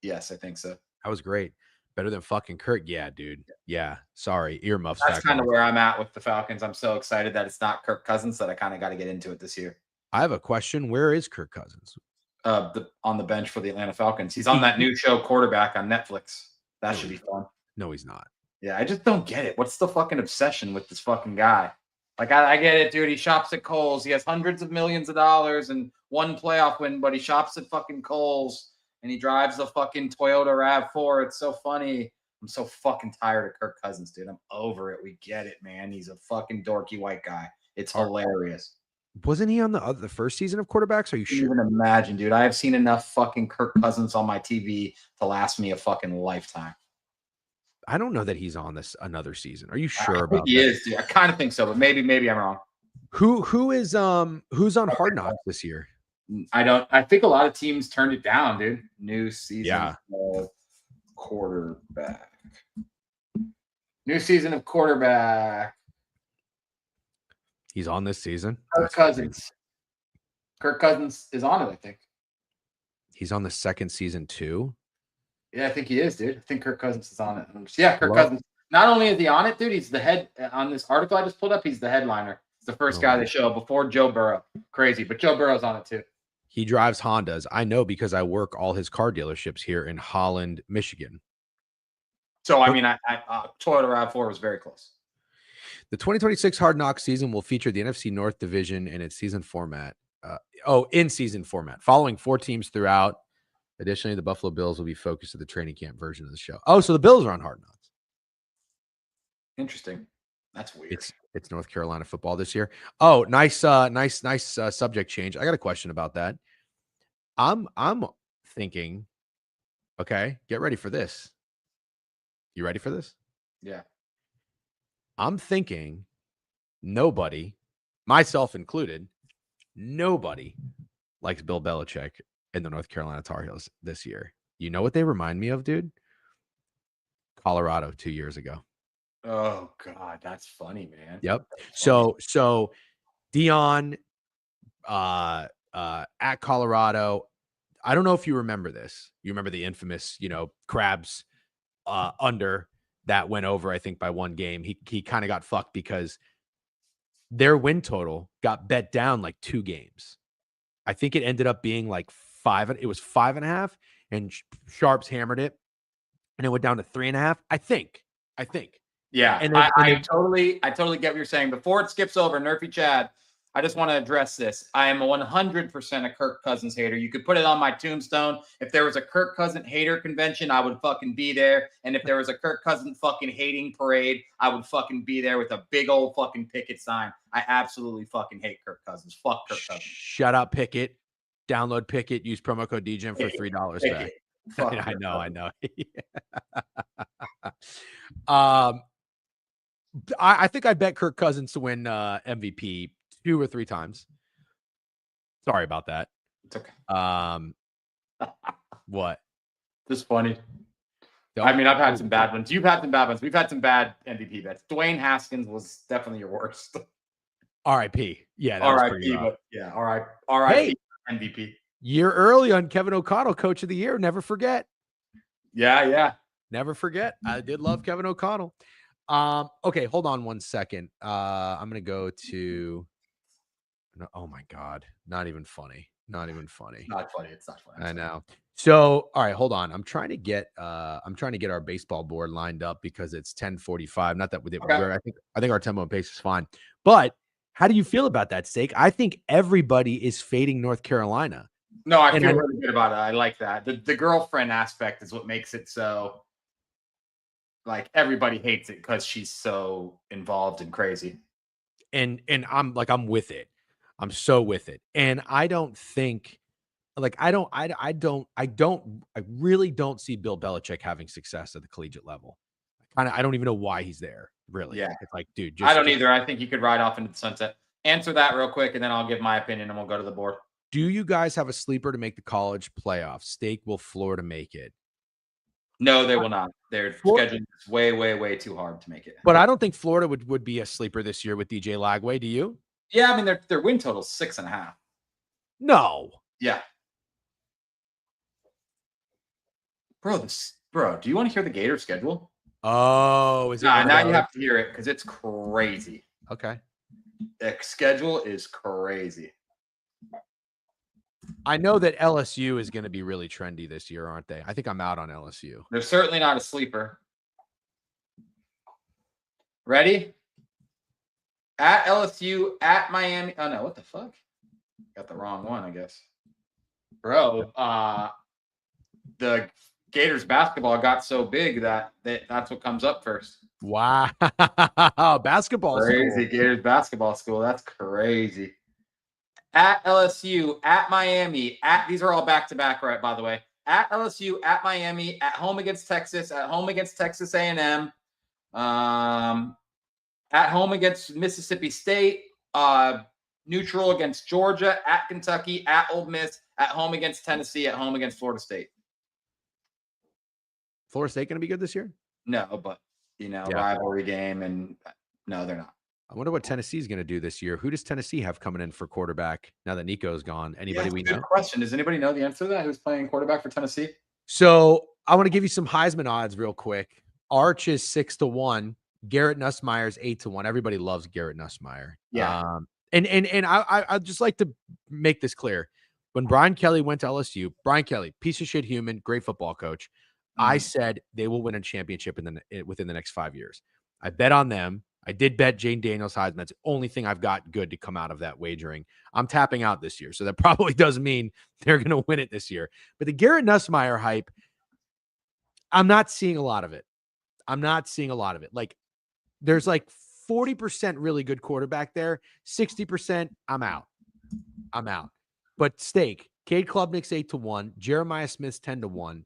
Yes, I think so. That was great. Better than fucking Kirk. Yeah, dude. Yeah. Sorry. Earmuffs. That's kind of where I'm at with the Falcons. I'm so excited that it's not Kirk Cousins that I kind of got to get into it this year. I have a question. Where is Kirk Cousins? On the bench for the Atlanta Falcons. He's on that new show Quarterback on Netflix. That should be fun. No, he's not. Yeah, I just don't get it. What's the fucking obsession with this fucking guy? Like, I get it, dude. He shops at Kohl's. He has hundreds of millions of dollars and one playoff win, but he shops at fucking Kohl's and he drives the fucking Toyota RAV4. It's so funny. I'm so fucking tired of Kirk Cousins, dude. I'm over it. We get it, man. He's a fucking dorky white guy. It's hilarious. Wasn't he on the first season of Quarterbacks? Are you sure? Even imagine, dude. I have seen enough fucking Kirk Cousins on my TV to last me a fucking lifetime. I don't know that he's on this another season. Are you sure about that? He is, dude. I kind of think so, but maybe I'm wrong. Who's on Hard Knocks this year? I think a lot of teams turned it down, dude. New season of quarterback. New season of quarterback. He's on this season. Kirk Cousins. Kirk Cousins is on it, I think. He's on the second season too. Yeah, I think he is, dude. I think Kirk Cousins is on it. Yeah, Kirk Cousins. Not only is he on it, dude, he's the head on this article I just pulled up. He's the headliner. He's the first guy they show before Joe Burrow. Crazy, but Joe Burrow's on it too. He drives Hondas. I know because I work all his car dealerships here in Holland, Michigan. So, I mean, Toyota RAV4 was very close. The 2026 Hard Knocks season will feature the NFC North Division in its season format. In season format, following 4 teams throughout. Additionally, the Buffalo Bills will be focused to the training camp version of the show. Oh, so the Bills are on Hard Knocks. Interesting. That's weird. It's North Carolina football this year. Oh, nice subject change. I got a question about that. I'm thinking, okay, get ready for this. You ready for this? Yeah. I'm thinking nobody, myself included, nobody likes Bill Belichick in the North Carolina Tar Heels this year. You know what they remind me of, dude? Colorado 2 years ago. Oh God, that's funny, man. Yep. So Dion at Colorado. I don't know if you remember this. You remember the infamous, Crabs under that went over, I think, by one game. He kind of got fucked because their win total got bet down like 2 games. I think it ended up being like 5. It was 5.5, and Sharps hammered it, and it went down to 3.5. I think. Yeah, and I totally get what you're saying. Before it skips over, Nerfy Chad, I just want to address this. I am 100% a Kirk Cousins hater. You could put it on my tombstone. If there was a Kirk Cousins hater convention, I would fucking be there. And if there was a Kirk Cousins fucking hating parade, I would fucking be there with a big old fucking picket sign. I absolutely fucking hate Kirk Cousins. Fuck Kirk Cousins. Shut up, Pickett. Download Pickett. Use promo code DGEM for $3 back. I know. I think I bet Kirk Cousins to win MVP 2 or 3 times. Sorry about that. It's okay. What? Just funny. I mean, I've had some bad ones. You've had some bad ones. We've had some bad MVP bets. Dwayne Haskins was definitely your worst. R.I.P. Yeah, R.I.P. But yeah, R.I.P. MVP. Year early on Kevin O'Connell, Coach of the Year. Never forget. Yeah. Never forget. I did love Kevin O'Connell. Okay, hold on one second. I'm gonna go to. Oh my God, not even funny. Not funny. It's not funny. I know. So, all right, hold on. I'm trying to get our baseball board lined up because it's 10:45. Not that I think our tempo and pace is fine. But how do you feel about that, Steak? I think everybody is fading North Carolina. No, I And feel I- really good about it. I like that. The girlfriend aspect is what makes it so like everybody hates it because she's so involved and crazy. and I'm with it. I'm so with it. And I don't think like I really don't see Bill Belichick having success at the collegiate level. I don't even know why he's there, really. Yeah. It's like, dude, I don't just either. I think he could ride off into the sunset. Answer that real quick, and then I'll give my opinion, and we'll go to the board. do you guys have a sleeper to make the college playoffs? Stake, will Florida make it? No, they will not. Their Flor- schedule is way, way, way too hard to make it. But I don't think Florida would be a sleeper this year with DJ Lagway. Do you? Yeah, I mean their win total is 6.5. No. Yeah, bro. Do you want to hear the Gator schedule? Oh, is it? Nah, one of now you those? have to hear it because it's crazy. Okay. The schedule is crazy. I know that LSU is going to be really trendy this year, aren't they? I think I'm out on LSU. They're certainly not a sleeper. Ready? At LSU, at Miami. Oh no, what the fuck? Got the wrong one, I guess. Bro, the Gators basketball got so big that's what comes up first. Wow. Basketball. Crazy. School. Gators basketball school. That's crazy. At LSU, at Miami, these are all back to back, right? By the way, at LSU, at Miami, at home against Texas, at home against Texas A&M, at home against Mississippi State, neutral against Georgia, at Kentucky, at Ole Miss, at home against Tennessee, at home against Florida State. Florida State going to be good this year? No, but rivalry game, and no, they're not. I wonder what Tennessee's going to do this year. Who does Tennessee have coming in for quarterback now that Nico's gone? Anybody we know? Good question. Does anybody know the answer to that? Who's playing quarterback for Tennessee? So I want to give you some Heisman odds real quick. Arch is 6-1. Garrett Nussmeier's 8-1. Everybody loves Garrett Nussmeier. Yeah. And I'd just like to make this clear. When Brian Kelly went to LSU, Brian Kelly, piece of shit human, great football coach. I said they will win a championship within the next 5 years. I bet on them. I did bet Jane Daniels Heisman. That's the only thing I've got good to come out of that wagering. I'm tapping out this year, so that probably does mean they're going to win it this year. But the Garrett Nussmeier hype, I'm not seeing a lot of it. Like, there's like 40% really good quarterback there. 60%, I'm out. But Steak, Cade Klubnik's 8-1. Jeremiah Smith's 10-1.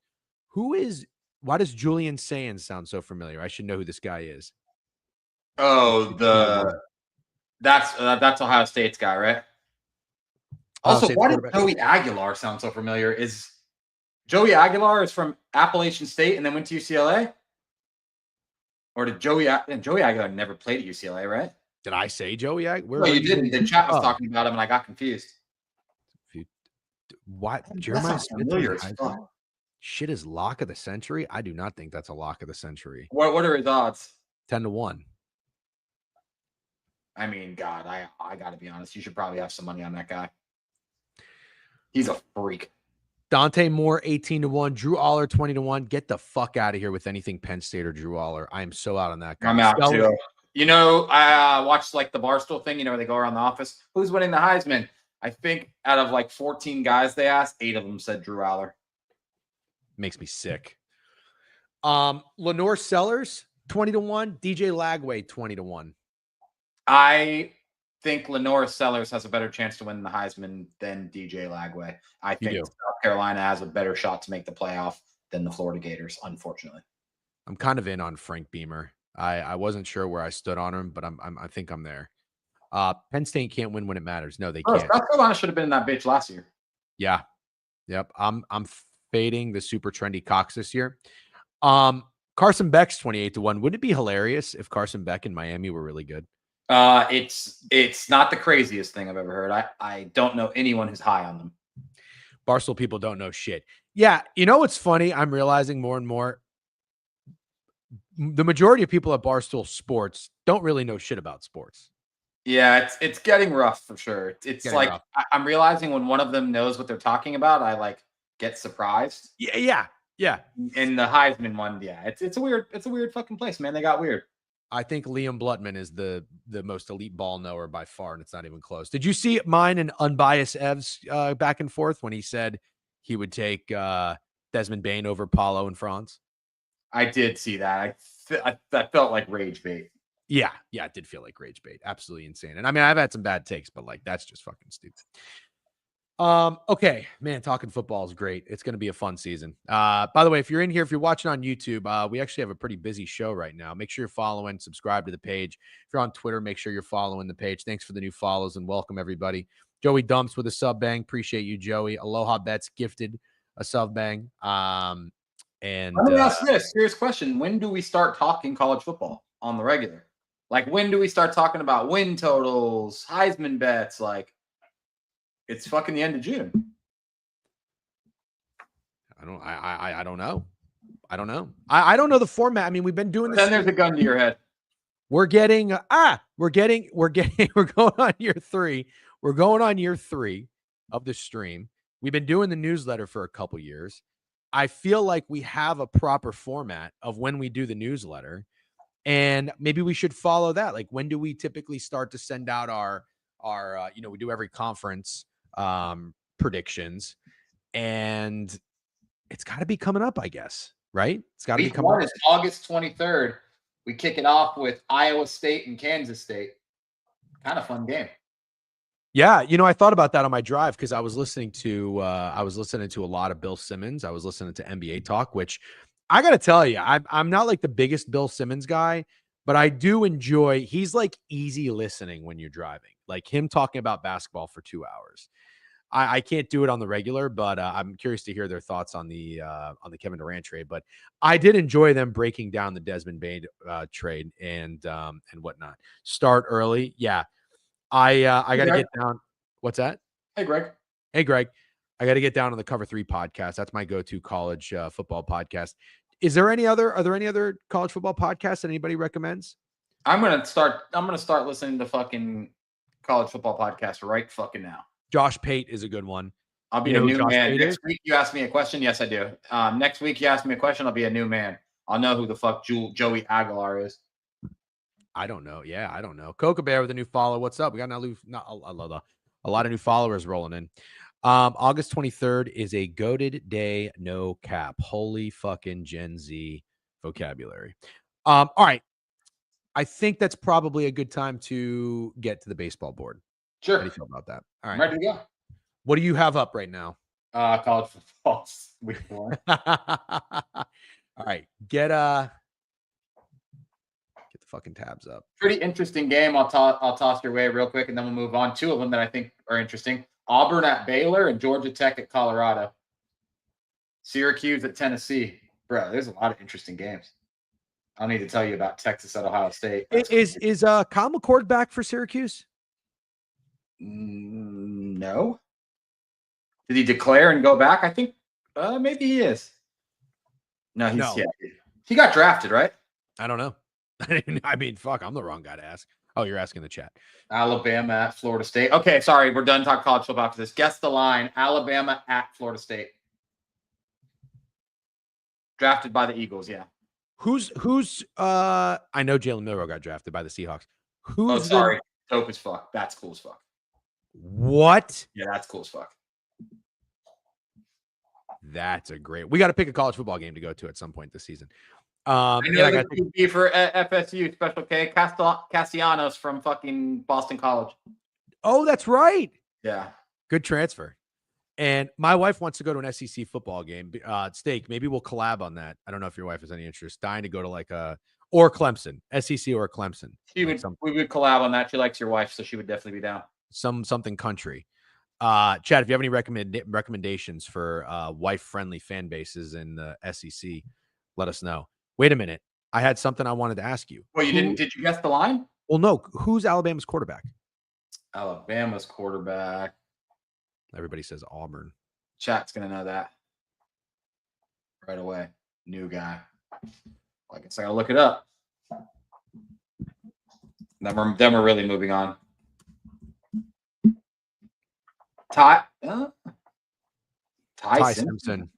Why does Julian Sands sound so familiar? I should know who this guy is. Oh, that's Ohio State's guy, right? Also, why did Joey Aguilar sound so familiar? Is Joey Aguilar from Appalachian State and then went to UCLA? Or did Joey Aguilar never played at UCLA, right? Did I say Joey Aguilar? No, you didn't. The chat was talking about him, and I got confused. What? Jeremiah Smith? Fuck. Shit is lock of the century? I do not think that's a lock of the century. What are his odds? 10-1. I mean, God, I got to be honest. You should probably have some money on that guy. He's a freak. Dante Moore, 18-1. Drew Aller, 20-1. Get the fuck out of here with anything Penn State or Drew Aller. I am so out on that guy. I'm out too. I watched like the Barstool thing, where they go around the office. Who's winning the Heisman? I think out of like 14 guys they asked, 8 of them said Drew Aller. Makes me sick. Lenore Sellers, 20-1. DJ Lagway, 20-1. I think Lenore Sellers has a better chance to win the Heisman than DJ Lagway. I think South Carolina has a better shot to make the playoff than the Florida Gators, unfortunately. I'm kind of in on Frank Beamer. I wasn't sure where I stood on him, but I think I'm there. Penn State can't win when it matters. No, they can't. South Carolina should have been in that bitch last year. Yeah. Yep. I'm fading the super trendy Cox this year. Carson Beck's 28-1. Wouldn't it be hilarious if Carson Beck in Miami were really good? It's not the craziest thing I've ever heard. I don't know anyone who's high on them. Barstool people don't know shit. Yeah. You know what's funny? I'm realizing more and more the majority of people at Barstool Sports don't really know shit about sports. Yeah, it's getting rough for sure. It's like rough. I'm realizing when one of them knows what they're talking about, I like get surprised. Yeah. And the Heisman one, yeah, it's a weird fucking place, man. They got weird. I think Liam Blutman is the most elite ball knower by far, and it's not even close. Did you see mine and Unbiased Ev's back and forth when he said he would take Desmond Bain over Paulo and Franz? I did see that. I felt like rage bait. Yeah, it did feel like rage bait. Absolutely insane. And I mean, I've had some bad takes, but like that's just fucking stupid. Okay, man, talking football is great. It's going to be a fun season. By the way, if you're in here, if you're watching on YouTube, we actually have a pretty busy show right now. Make sure you're following, subscribe to the page. If you're on Twitter, make sure you're following the page. Thanks for the new follows and welcome everybody. Joey Dumps with a sub bang. Appreciate you, Joey. Aloha Bets gifted a sub bang. And let me ask this serious question: when do we start talking college football on the regular? Like, when do we start talking about win totals, Heisman bets? Like, it's fucking the end of June. I don't know. I don't know the format. I mean, we've been doing this. Then there's a gun to your head. We're going on year 3. We're going on year 3 of the stream. We've been doing the newsletter for a couple years. I feel like we have a proper format of when we do the newsletter, and maybe we should follow that. Like, when do we typically start to send out our we do every conference predictions, and it's got to be coming up, I guess, right? It's got to be coming up. Week 1 is August 23rd. We kick it off with Iowa State and Kansas State. Kind of fun game. Yeah, I thought about that on my drive because I was listening to a lot of Bill Simmons. I was listening to NBA Talk, which I got to tell you, I'm not like the biggest Bill Simmons guy, but I do enjoy. He's like easy listening when you're driving, like him talking about basketball for 2 hours. I can't do it on the regular, but I'm curious to hear their thoughts on the Kevin Durant trade. But I did enjoy them breaking down the Desmond Bain trade and whatnot. Start early, yeah. I got to get down. What's that? Hey, Greg. Hey, Greg. I got to get down on the Cover 3 podcast. That's my go-to college football podcast. Are there any other college football podcasts that anybody recommends? I'm gonna start listening to fucking college football podcasts right fucking now. Josh Pate is a good one. I'll be a new man. Next week you ask me a question. Yes, I do. Next week you ask me a question. I'll be a new man. I'll know who the fuck Joey Aguilar is. I don't know. Yeah, I don't know. Coca Bear with a new follow. What's up? We got a lot of new followers rolling in. August 23rd is a goated day, no cap. Holy fucking Gen Z vocabulary. All right. I think that's probably a good time to get to the baseball board. Sure. How do you feel about that? All right. Ready to go. What do you have up right now? College football week 4. All right. Get the fucking tabs up. Pretty interesting game. I'll toss your way real quick, and then we'll move on. 2 of them that I think are interesting: Auburn at Baylor and Georgia Tech at Colorado. Syracuse at Tennessee. Bro, there's a lot of interesting games. I don't need to tell you about Texas at Ohio State. Is Kyle McCord back for Syracuse? No. Did he declare and go back? I think maybe he is. No, he got drafted, right? I don't know. I mean, fuck, I'm the wrong guy to ask. Oh, you're asking the chat. Alabama at Florida State. Okay, sorry, we're done talking college football after this. Guess the line. Alabama at Florida State. Drafted by the Eagles, yeah. Who's I know Jalen Milroe got drafted by the Seahawks. Sorry. Dope as fuck. That's cool as fuck. What? Yeah, that's cool as fuck. That's a great. We got to pick a college football game to go to at some point this season. I know the QB for FSU, Special K, Castellanos from fucking Boston College. Oh, that's right. Yeah. Good transfer. And my wife wants to go to an SEC football game. Steak, maybe we'll collab on that. I don't know if your wife has any interest. Dying to go to or Clemson, SEC or Clemson. We would collab on that. She likes your wife, so she would definitely be down. Something country. Chad, if you have any recommendations for wife-friendly fan bases in the SEC, let us know. Wait a minute. I had something I wanted to ask you. Well, did you guess the line? Well, no. Who's Alabama's quarterback? Alabama's quarterback. Everybody says Auburn. Chat's going to know that right away. New guy. I guess I got to look it up. Then we're really moving on. Ty Simpson.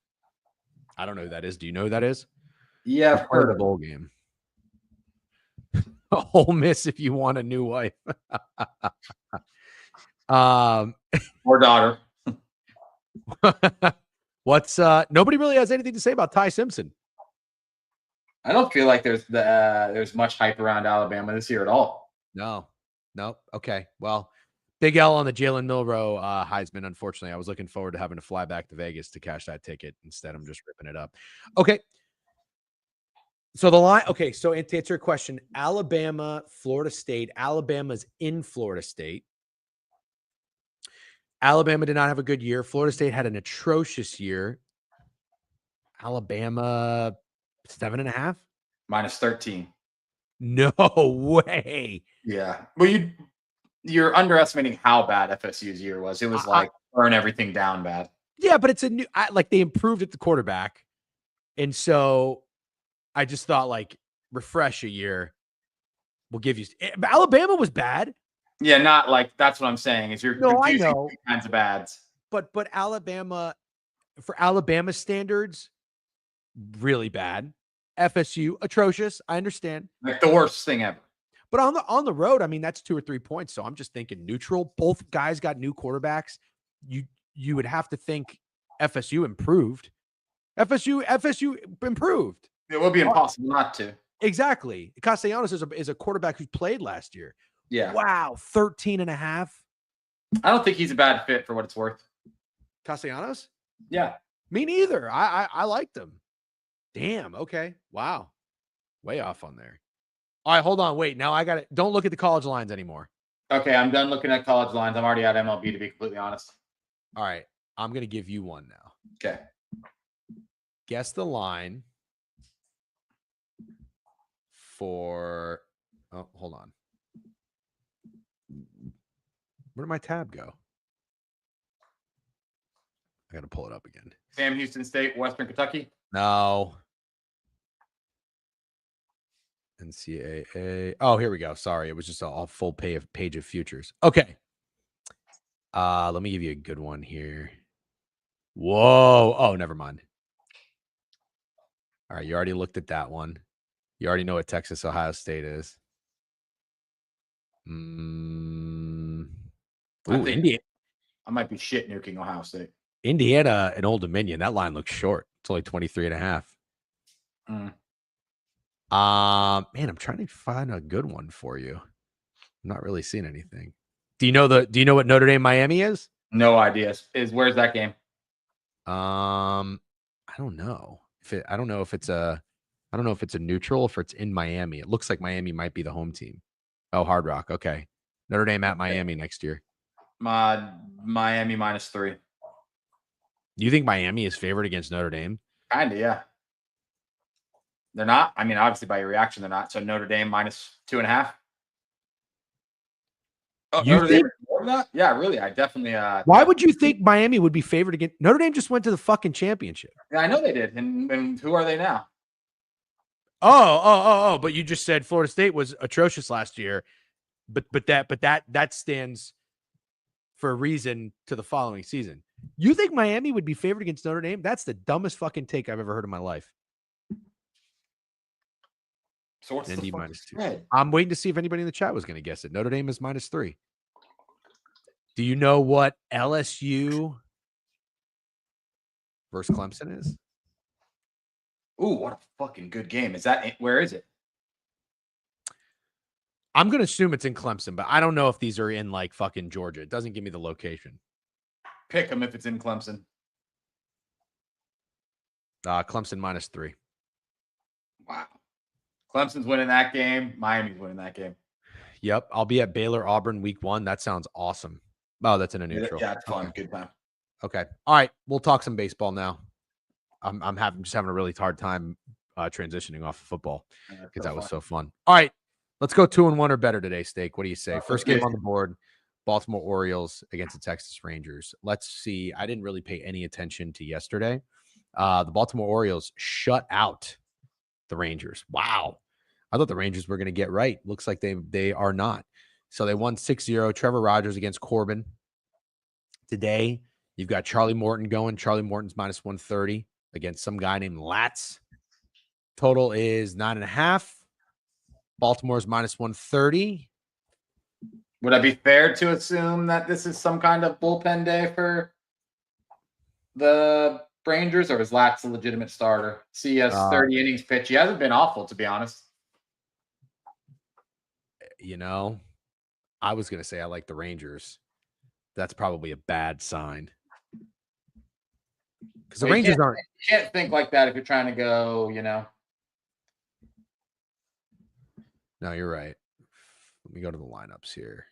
I don't know who that is. Do you know who that is? Yeah, I've heard the of bowl game. Ole Miss if you want a new wife. Um, Or daughter. what's nobody really has anything to say about Ty Simpson. I don't feel like there's much hype around Alabama this year at all. No. Okay. Well, big L on the Jalen Milroe Heisman. Unfortunately, I was looking forward to having to fly back to Vegas to cash that ticket. Instead, I'm just ripping it up. Okay. So the line. Okay. So to answer your question, Alabama, Florida State. Alabama's in Florida State. Alabama did not have a good year. Florida State had an atrocious year. Alabama 7.5. -13. No way. Yeah. Well, you're underestimating how bad FSU's year was. It was like burn everything down bad. Yeah, but it's a new. Like they improved at the quarterback, and so I just thought like refresh a year. We'll give you. Alabama was bad. Yeah, not like that's what I'm saying. Is you're No, I confusing know. two kinds of bads. But Alabama, for Alabama standards, really bad. FSU atrocious. I understand. Like the worst thing ever. But on the road, I mean that's 2 or 3 points. So I'm just thinking neutral. Both guys got new quarterbacks. You would have to think FSU improved. FSU improved. It would be impossible not to. Exactly. Castellanos is a quarterback who played last year. Yeah. Wow, 13.5. I don't think he's a bad fit for what it's worth. Castellanos? Yeah. Me neither. I liked him. Damn. Okay. Wow. Way off on there. All right, hold on. Wait. Now I got it. Don't look at the college lines anymore. Okay, I'm done looking at college lines. I'm already at MLB to be completely honest. All right. I'm gonna give you one now. Okay. Guess the line for. Oh, hold on. Where did my tab go? I got to pull it up again. Sam Houston State, Western Kentucky. No. NCAA. Oh, here we go. Sorry. It was just a full page of futures. Okay. Let me give you a good one here. Whoa. Oh, never mind. All right. You already looked at that one. You already know what Texas Ohio State is. Indiana. I might be shit nuking Ohio State. Indiana and Old Dominion. That line looks short. It's only 23.5. Man, I'm trying to find a good one for you. I'm not really seeing anything. Do you know what Notre Dame Miami is? No idea. Where's that game? I don't know. I don't know if it's a neutral, if it's in Miami. It looks like Miami might be the home team. Oh, Hard Rock. Okay. Notre Dame at Miami next year. Miami -3. Do you think Miami is favored against Notre Dame? Kinda, yeah. They're not. I mean, obviously by your reaction, they're not. So Notre Dame -2.5. Oh, Notre Dame more than that? Yeah, really. I definitely. Why would you think Miami would be favored against Notre Dame? Just went to the fucking championship. Yeah, I know they did. And who are they now? Oh! But you just said Florida State was atrocious last year, but that stands for a reason to the following season. You think Miami would be favored against Notre Dame? That's the dumbest fucking take I've ever heard in my life. So what's Indy the -2? I'm waiting to see if anybody in the chat was going to guess it. Notre Dame is -3. Do you know what LSU versus Clemson is? Ooh, what a fucking good game. Where is it? I'm going to assume it's in Clemson, but I don't know if these are in like fucking Georgia. It doesn't give me the location. Pick them if it's in Clemson. Clemson -3. Wow. Clemson's winning that game. Miami's winning that game. Yep. I'll be at Baylor Auburn week 1. That sounds awesome. Oh, that's in a neutral. Yeah, it's fun. Good time. Okay. All right. We'll talk some baseball now. I'm just having a really hard time transitioning off of football because that was so fun. All right. Let's go 2-1 or better today, Steak. What do you say? First game on the board, Baltimore Orioles against the Texas Rangers. Let's see. I didn't really pay any attention to yesterday. The Baltimore Orioles shut out the Rangers. Wow. I thought the Rangers were going to get right. Looks like they are not. So they won 6-0. Trevor Rogers against Corbin. Today, you've got Charlie Morton going. Charlie Morton's -130 against some guy named Latz. Total is 9.5. Baltimore's minus 130. Would I be fair to assume that this is some kind of bullpen day for the Rangers, or is Latz a legitimate starter? See, he has 30 innings pitch. He hasn't been awful, to be honest. You know, I was going to say I like the Rangers. That's probably a bad sign. Because the Rangers aren't. You can't think like that if you're trying to go, you know. No, you're right. Let me go to the lineups here.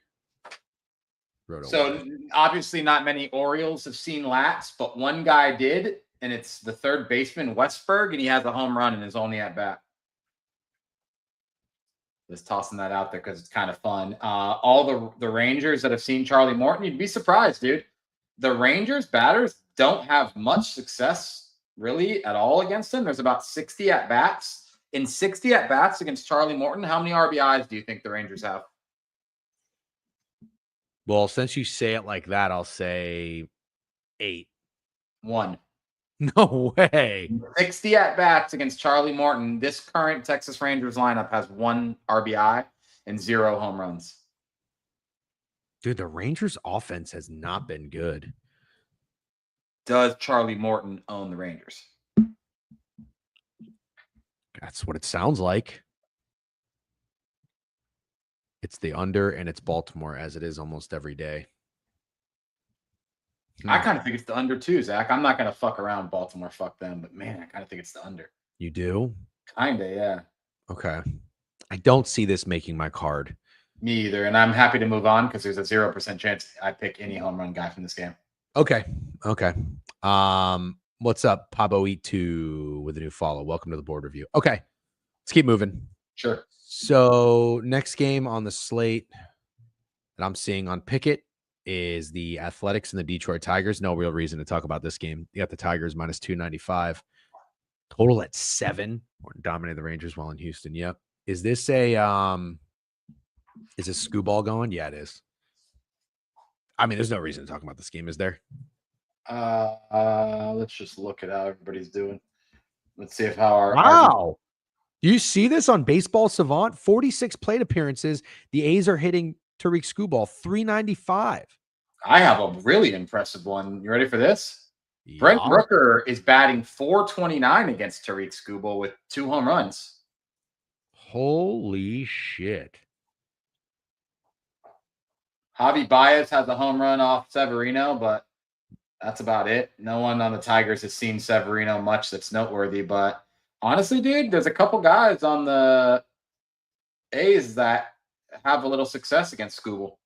So obviously not many Orioles have seen Latz, but one guy did, and it's the third baseman, Westberg, and he has a home run in his only at bat. Just tossing that out there because it's kind of fun. All the Rangers that have seen Charlie Morton, you'd be surprised, dude. The Rangers batters don't have much success really at all against him. There's about 60 at bats. In 60 at bats against Charlie Morton, how many RBIs do you think the Rangers have? Well, since you say it like that, I'll say 8. 1. No way. 60 at bats against Charlie Morton. This current Texas Rangers lineup has 1 RBI and 0 home runs. Dude, the Rangers offense has not been good. Does Charlie Morton own the Rangers? That's what it sounds like. It's the under, and it's Baltimore, as it is almost every day. I kind of think it's the under too, Zach. I'm not going to fuck around Baltimore. Fuck them. But, man, I kind of think it's the under. You do? Kind of, yeah. Okay. I don't see this making my card. Me either. And I'm happy to move on because there's a 0% chance I pick any home run guy from this game. Okay. What's up, Pabo Eat2 with a new follow? Welcome to the board review. Okay. Let's keep moving. Sure. So next game on the slate that I'm seeing on Pickett is the Athletics and the Detroit Tigers. No real reason to talk about this game. You got the Tigers minus 295. Total at 7. Dominated the Rangers while in Houston. Yep. Is this a skoo ball going? Yeah, it is. I mean, there's no reason to talk about this game, is there? Let's just look at how everybody's doing. Let's see if how our wow. You see this on Baseball Savant? 46 plate appearances. The A's are hitting Tariq Skubal 395. I have a really impressive one. You ready for this? Yeah. Brent Rooker is batting 429 against Tariq Skubal with 2 home runs. Holy shit. Javi Baez has a home run off Severino, but that's about it. No one on the Tigers has seen Severino much that's noteworthy, but honestly, dude, there's a couple guys on the A's that have a little success against Skubal.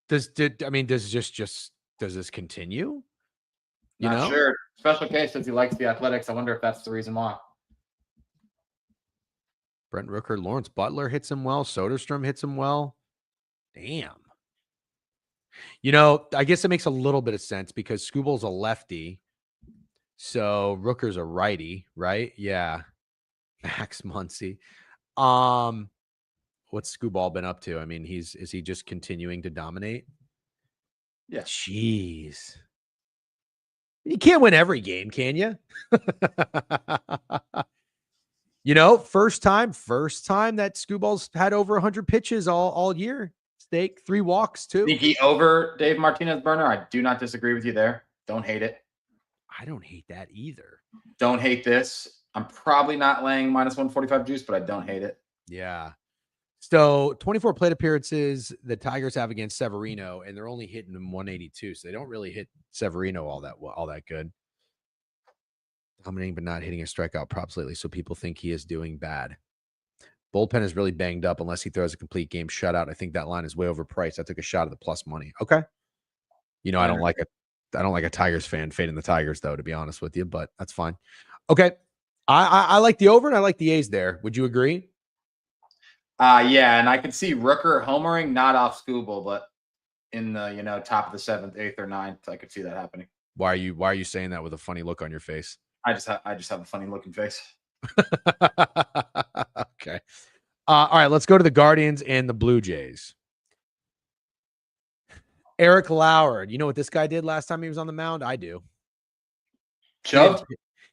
Does this continue? Not sure. Special case says he likes the Athletics. I wonder if that's the reason why. Brent Rooker, Lawrence Butler hits him well. Soderstrom hits him well. Damn. I guess it makes a little bit of sense because Skubal's a lefty. So Rooker's a righty, right? Yeah. Max Muncy. What's Skubal been up to? I mean, is he just continuing to dominate? Yeah. Jeez. You can't win every game, can you? First time that Skubal's had over 100 pitches all year. Steak, 3 walks too. Think he over Dave Martinez-Burner? I do not disagree with you there. Don't hate it. I don't hate that either. Don't hate this. I'm probably not laying minus 145 juice, but I don't hate it. Yeah. So 24 plate appearances the Tigers have against Severino, and they're only hitting him 182. So they don't really hit Severino all that good. Dominating but not hitting a strikeout props lately, so people think he is doing bad. Bullpen is really banged up unless he throws a complete game shutout. I think that line is way overpriced. I took a shot of the plus money. Okay. I don't like a Tigers fan fading the Tigers, though, to be honest with you, but that's fine. Okay. I like the over and I like the A's there. Would you agree? Yeah, and I can see Rooker homering, not off Skubal, but in the top of the 7th, 8th, or 9th. I could see that happening. Why are you saying that with a funny look on your face? I just have a funny looking face. Okay. All right, let's go to the Guardians and the Blue Jays. Eric Lauer. You know what this guy did last time he was on the mound? I do. Chubbed?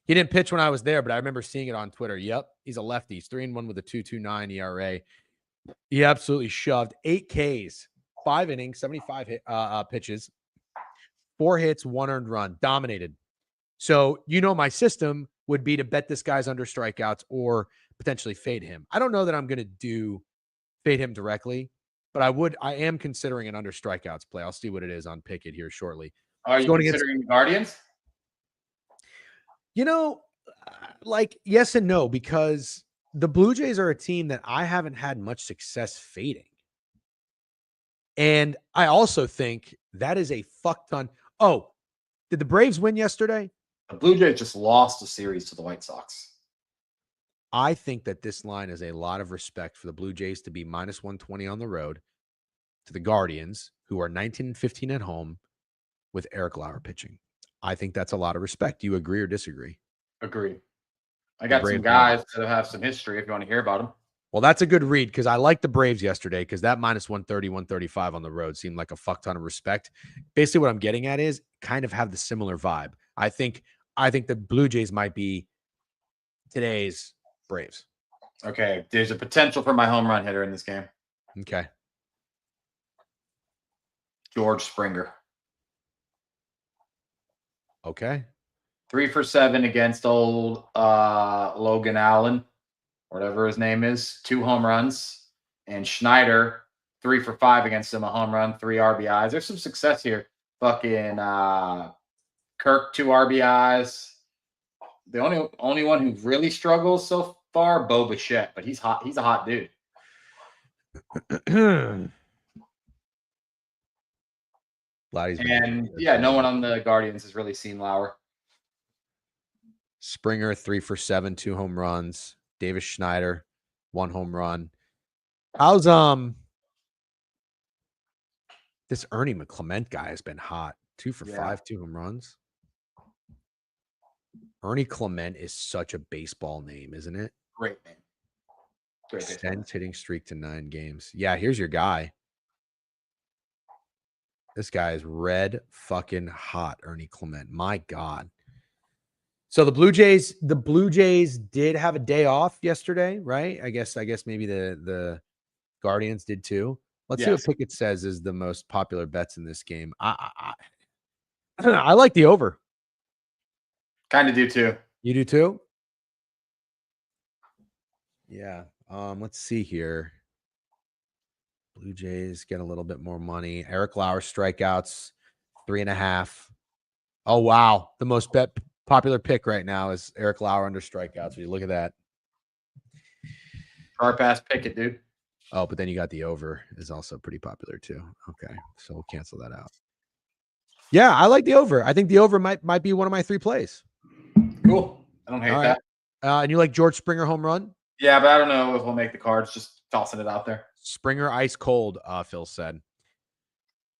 He didn't pitch when I was there, but I remember seeing it on Twitter. Yep, he's a lefty. He's 3-1 with a 2.29 ERA. He absolutely shoved 8 Ks, 5 innings, 75 pitches, 4 hits, 1 earned run, dominated. So, my system would be to bet this guy's under strikeouts or potentially fade him. I don't know that I'm going to fade him directly, but I am considering an under strikeouts play. I'll see what it is on Pickett here shortly. Are you considering the Guardians? Yes and no, because the Blue Jays are a team that I haven't had much success fading. And I also think that is a fuck ton. Oh, did the Braves win yesterday? The Blue Jays just lost a series to the White Sox. I think that this line is a lot of respect for the Blue Jays to be minus 120 on the road to the Guardians, who are 19-15 at home with Eric Lauer pitching. I think that's a lot of respect. Do you agree or disagree? Agree. I got some guys that have some history if you want to hear about them. Well, that's a good read because I liked the Braves yesterday because that minus 130, 135 on the road seemed like a fuck ton of respect. Basically, what I'm getting at is kind of have the similar vibe. I think the Blue Jays might be today's Braves. Okay. There's a potential for my home run hitter in this game. Okay. George Springer. Okay. 3 for 7 against old Logan Allen, whatever his name is, 2 home runs. And Schneider, 3 for 5 against him, a home run, 3 RBIs. There's some success here. Fucking Kirk, 2 RBIs. The only one who really struggles so far, Bo Bichette, but he's hot. He's a hot dude. And no one on the Guardians has really seen Lauer. Springer, 3 for 7, 2 home runs. Davis Schneider, 1 home run. How's this Ernie McClement guy has been hot. 2 for 5, 2 home runs. Ernie Clement is such a baseball name, isn't it? Great name. Great extends hitting streak to 9 games. Yeah, here's your guy. This guy is red fucking hot, Ernie Clement. My God. So the Blue Jays did have a day off yesterday, right? I guess maybe the Guardians did too. Let's see what Pickett says is the most popular bets in this game. I like the over. Kind of do too. You do too? Yeah. Let's see here. Blue Jays get a little bit more money. Eric Lauer strikeouts, 3.5. Oh, wow. The most popular pick right now is Eric Lauer under strikeouts. Will you look at that? Sharp ass Pickett, dude. Oh, but then you got the over is also pretty popular too. Okay. So we'll cancel that out. Yeah, I like the over. I think the over might be one of my 3 plays. Cool. I don't hate that. And you like George Springer home run? Yeah, but I don't know if we'll make the cards. Just tossing it out there. Springer ice cold, Phil said.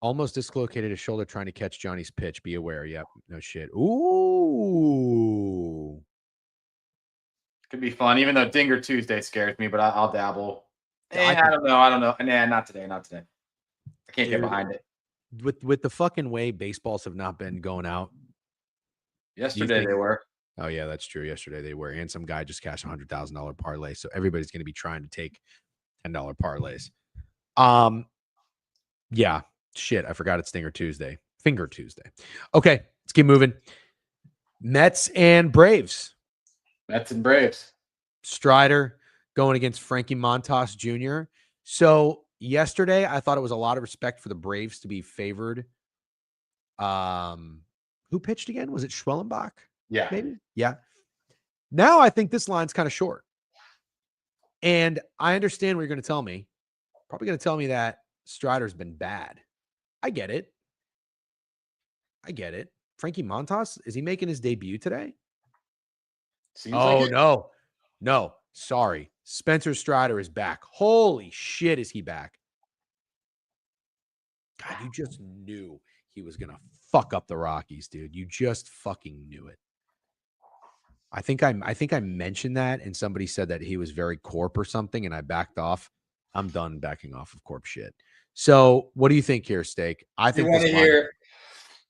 Almost dislocated his shoulder trying to catch Johnny's pitch. Be aware. Yep. No shit. Ooh. Could be fun, even though Dinger Tuesday scares me, but I'll dabble. I don't know. Nah, not today. I can't get behind it. With the fucking way baseballs have not been going out. Yesterday they were. Oh, yeah, that's true. Yesterday they were. And some guy just cashed a $100,000 parlay. So everybody's going to be trying to take $10 parlays. Yeah. Shit. I forgot it's Finger Tuesday. Okay. Let's keep moving. Mets and Braves. Strider going against Frankie Montas Jr. So yesterday, I thought it was a lot of respect for the Braves to be favored. Who pitched again? Was it Schwellenbach? Yeah. Maybe? Yeah. Now I think this line's kind of short. And I understand what you're going to tell me. Probably going to tell me that Strider's been bad. I get it. Frankie Montas, is he making his debut today? Seems like it. No. Sorry. Spencer Strider is back. Holy shit, is he back? God, you just knew he was going to fuck up the Rockies, dude. You just fucking knew it. I think I mentioned that, and somebody said that he was very corp or something, and I backed off. I'm done backing off of corp shit. So, what do you think here, Steak? I think you want to hear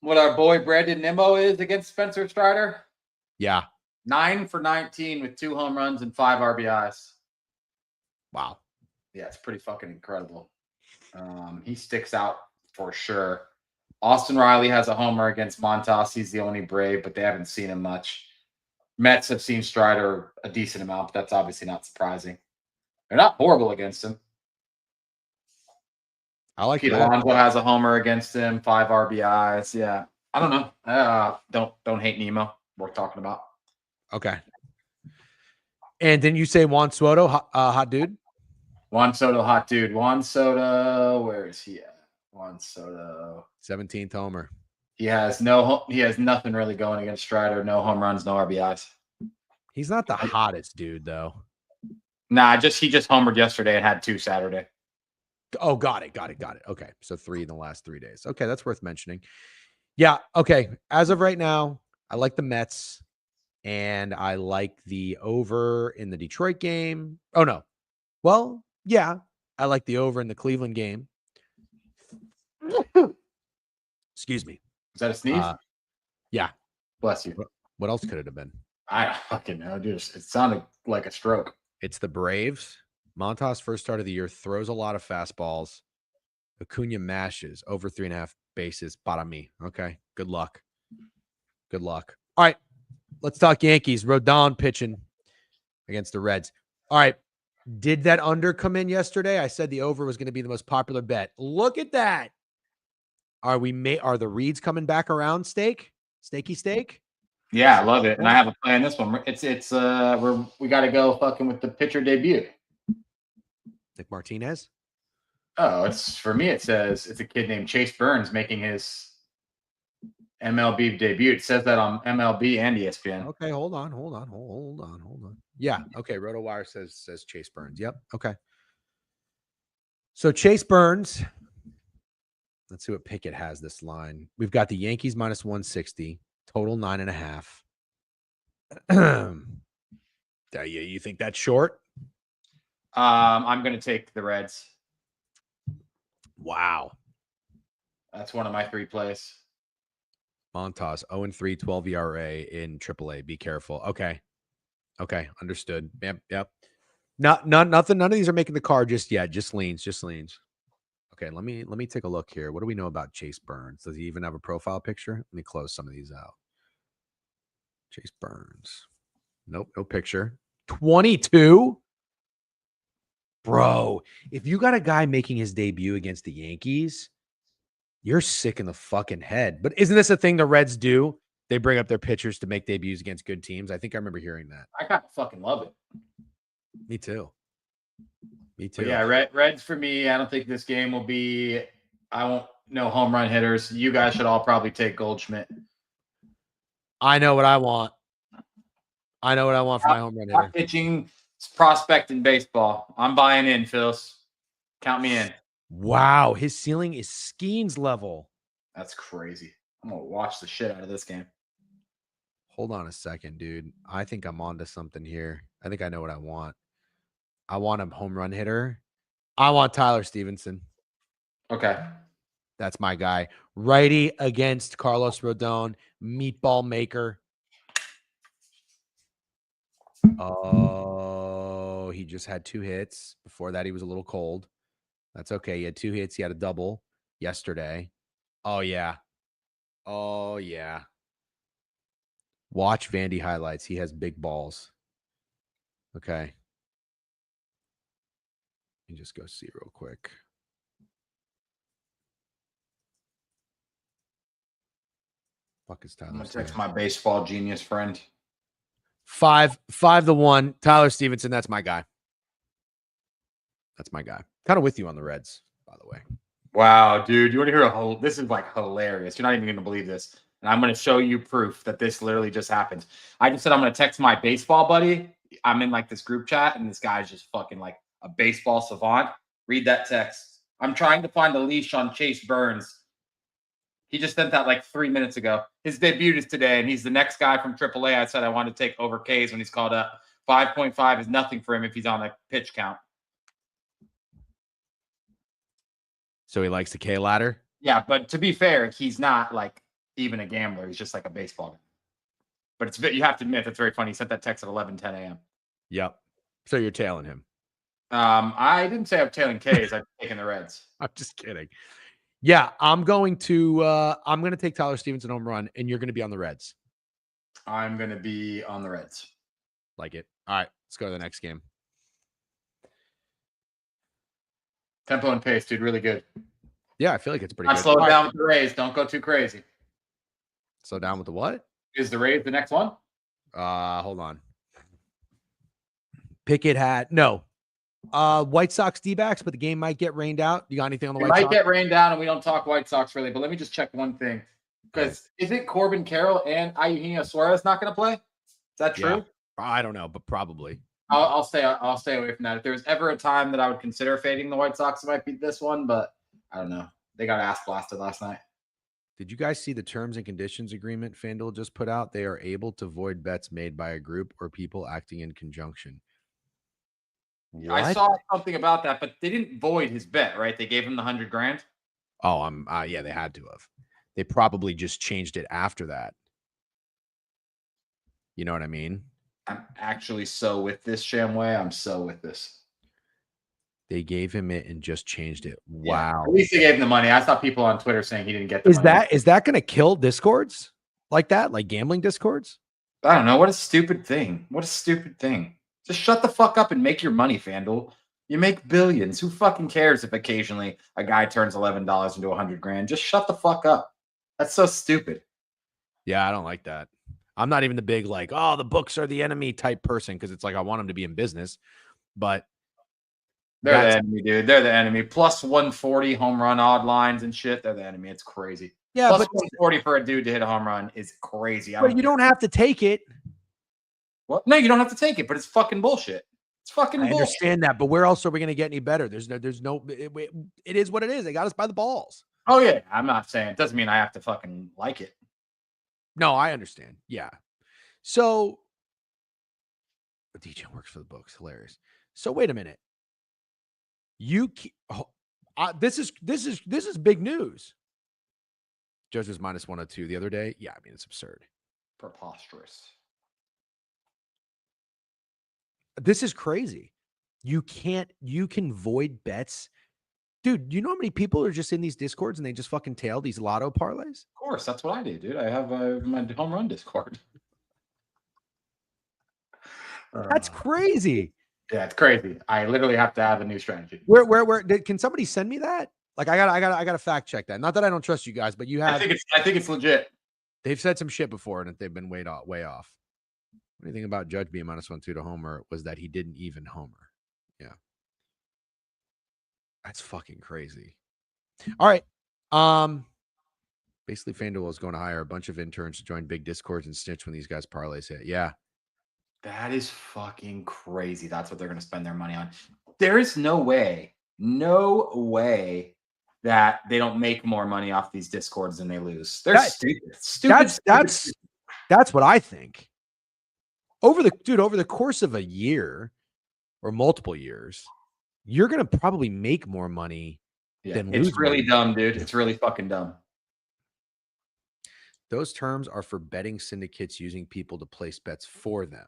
what our boy Brandon Nimmo is against Spencer Strider. Yeah. 9 for 19 with 2 home runs and 5 RBIs. Wow. Yeah, it's pretty fucking incredible. He sticks out for sure. Austin Riley has a homer against Montas. He's the only Brave, but they haven't seen him much. Mets have seen Strider a decent amount, but that's obviously not surprising. They're not horrible against him. I like Pete that. Alonso has a homer against him, 5 RBIs. Yeah, I don't know. Don't hate Nemo. Worth talking about. Okay. And didn't you say Juan Soto, hot dude? Juan Soto, hot dude. Juan Soto, where is he at? Juan Soto, 17th homer. He has nothing really going against Strider. No home runs, no RBIs. He's not the hottest dude, though. Nah, he just homered yesterday and had 2 Saturday. Oh, got it. Okay, so 3 in the last 3 days. Okay, that's worth mentioning. Yeah, okay. As of right now, I like the Mets, and I like the over in the Detroit game. Oh, no. Well, yeah, I like the over in the Cleveland game. Excuse me. Is that a sneeze? Yeah. Bless you. What else could it have been? I don't fucking know, dude. It sounded like a stroke. It's the Braves. Montas, first start of the year, throws a lot of fastballs. Acuna mashes over 3.5 bases. Para me. Okay. Good luck. All right. Let's talk Yankees. Rodon pitching against the Reds. All right. Did that under come in yesterday? I said the over was going to be the most popular bet. Look at that. Are the reads coming back around, Steaky steak? Yeah, I love it. And I have a plan this one. We got to go fucking with the pitcher debut. Nick Martinez? Oh, it's for me. It says it's a kid named Chase Burns making his MLB debut. It says that on MLB and ESPN. Okay, hold on. Yeah, okay. RotoWire says Chase Burns. Yep. Okay. So Chase Burns. Let's see what Pickett has this line. We've got the Yankees minus 160, total 9.5. You think that's short? I'm going to take the Reds. Wow. That's one of my 3 plays. Montas, 0-3, 12 ERA in AAA. Be careful. Okay. Understood. Yep. Nothing. None of these are making the card just yet. Just leans. Okay, let me take a look here. What do we know about Chase Burns? Does he even have a profile picture? Let me close some of these out. Chase Burns. Nope, no picture. 22? Bro, if you got a guy making his debut against the Yankees, you're sick in the fucking head. But isn't this a thing the Reds do? They bring up their pitchers to make debuts against good teams. I think I remember hearing that. I kind of fucking love it. Me too. But yeah, Reds for me. I don't think this game will be. I won't know home run hitters. You guys should all probably take Goldschmidt. I know what I want. For my home run hitter. Pitching prospect in baseball. I'm buying in, Phils. Count me in. Wow, his ceiling is Skeens level. That's crazy. I'm gonna watch the shit out of this game. Hold on a second, dude. I think I'm onto something here. I think I know what I want. I want a home run hitter. I want Tyler Stevenson. Okay. That's my guy. Righty against Carlos Rodon, meatball maker. Oh, he just had 2 hits. Before that, he was a little cold. That's okay. He had 2 hits. He had a double yesterday. Oh, yeah. Watch Vandy highlights. He has big balls. Okay. Let me just go see real quick. Fuck is Tyler? I'm gonna text my baseball genius friend. 5-1. Tyler Stevenson. That's my guy. Kind of with you on the Reds, by the way. Wow, dude. You want to hear this is like hilarious. You're not even going to believe this. And I'm going to show you proof that this literally just happened. I just said I'm going to text my baseball buddy. I'm in like this group chat, and this guy's just fucking like a baseball savant. Read that text. I'm trying to find a leash on Chase Burns. He just sent that like 3 minutes ago. His debut is today, and he's the next guy from AAA. I said I wanted to take over K's when he's called up. 5.5 is nothing for him if he's on a pitch count. So he likes the K ladder? Yeah, but to be fair, he's not like even a gambler. He's just like a baseball guy. But you have to admit that's very funny. He sent that text at 11:10 a.m. Yep. So you're tailing him. I didn't say I'm tailing K's. I'm taking the Reds. I'm just kidding. Yeah, I'm going to take Tyler Stevenson home run, and you're going to be on the Reds. I'm going to be on the Reds. Like it. All right, let's go to the next game. Tempo and pace, dude, really good. Yeah, I feel like it's pretty good. Slow down with the Rays. Don't go too crazy. Slow down with the what? Is the Rays the next one? Hold on. Pickett hat. No. White Sox D-backs, but the game might get rained out. You got anything on the White Sox? It might get rained down, and we don't talk White Sox really. But let me just check one thing, because isn't Corbin Carroll and Eugenio Suarez not going to play? Is that true? Yeah. I don't know, but probably. I'll stay away from that. If there was ever a time that I would consider fading the White Sox, it might be this one. But I don't know. They got ass blasted last night. Did you guys see the terms and conditions agreement FanDuel just put out? They are able to void bets made by a group or people acting in conjunction. What? I saw something about that, but they didn't void his bet, right? They gave him the $100,000. Oh, yeah, they had to have. They probably just changed it after that. You know what I mean? I'm actually so with this, Shamway. I'm so with this. They gave him it and just changed it. Wow. Yeah, at least they gave him the money. I saw people on Twitter saying he didn't get the money. Is that going to kill discords like that? Like gambling discords? I don't know. What a stupid thing. What a stupid thing. Just shut the fuck up and make your money, FanDuel. You make billions. Who fucking cares if occasionally a guy turns $11 into $100,000? Just shut the fuck up. That's so stupid. Yeah, I don't like that. I'm not even the big like, oh, the books are the enemy type person, because it's like I want them to be in business, but they're the enemy, dude. They're the enemy. Plus 140 home run odd lines and shit. They're the enemy. It's crazy. Yeah, plus but 140 for a dude to hit a home run is crazy. But you don't have to take it. What? No, you don't have to take it, but it's fucking bullshit. It's fucking bullshit. I understand that, but where else are we going to get any better? It is what it is. They got us by the balls. Oh, yeah. I'm not saying it doesn't mean I have to fucking like it. No, I understand. Yeah. So DJ works for the books. Hilarious. So wait a minute. This is big news. Judge was minus 102 the other day. Yeah, I mean, it's absurd. Preposterous. This is crazy. You can void bets. Dude, do you know how many people are just in these discords and they just fucking tail these lotto parlays? Of course, that's what I do, dude. I have my home run discord. That's crazy. Yeah, it's crazy. I literally have to have a new strategy. Where can somebody send me that? Like I gotta fact check that. Not that I don't trust you guys, but you have. I think it's legit. They've said some shit before and they've been way off. What do you think about Judge being minus 1-2 to homer was that he didn't even homer. Yeah. That's fucking crazy. All right. Basically FanDuel is going to hire a bunch of interns to join big discords and snitch when these guys parlays hit. Yeah. That is fucking crazy. That's what they're going to spend their money on. There is no way that they don't make more money off these discords than they lose. They're stupid. That's what I think. Over the course of a year or multiple years, you're going to probably make more money than lose. It's really dumb, dude. It's really fucking dumb. Those terms are for betting syndicates using people to place bets for them.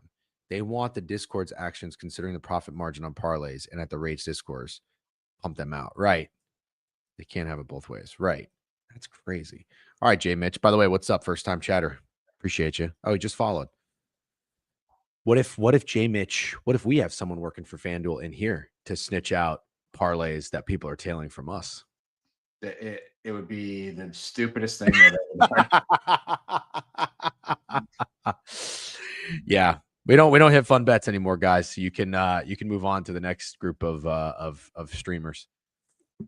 They want the Discord's actions considering the profit margin on parlays and at the rates discourse pump them out. Right. They can't have it both ways. Right. That's crazy. All right, Jay Mitch. By the way, what's up? First time chatter. Appreciate you. Oh, he just followed. What if Jay Mitch, what if we have someone working for FanDuel in here to snitch out parlays that people are tailing from us? It would be the stupidest thing. Yeah. We don't hit fun bets anymore, guys. So you can move on to the next group of streamers.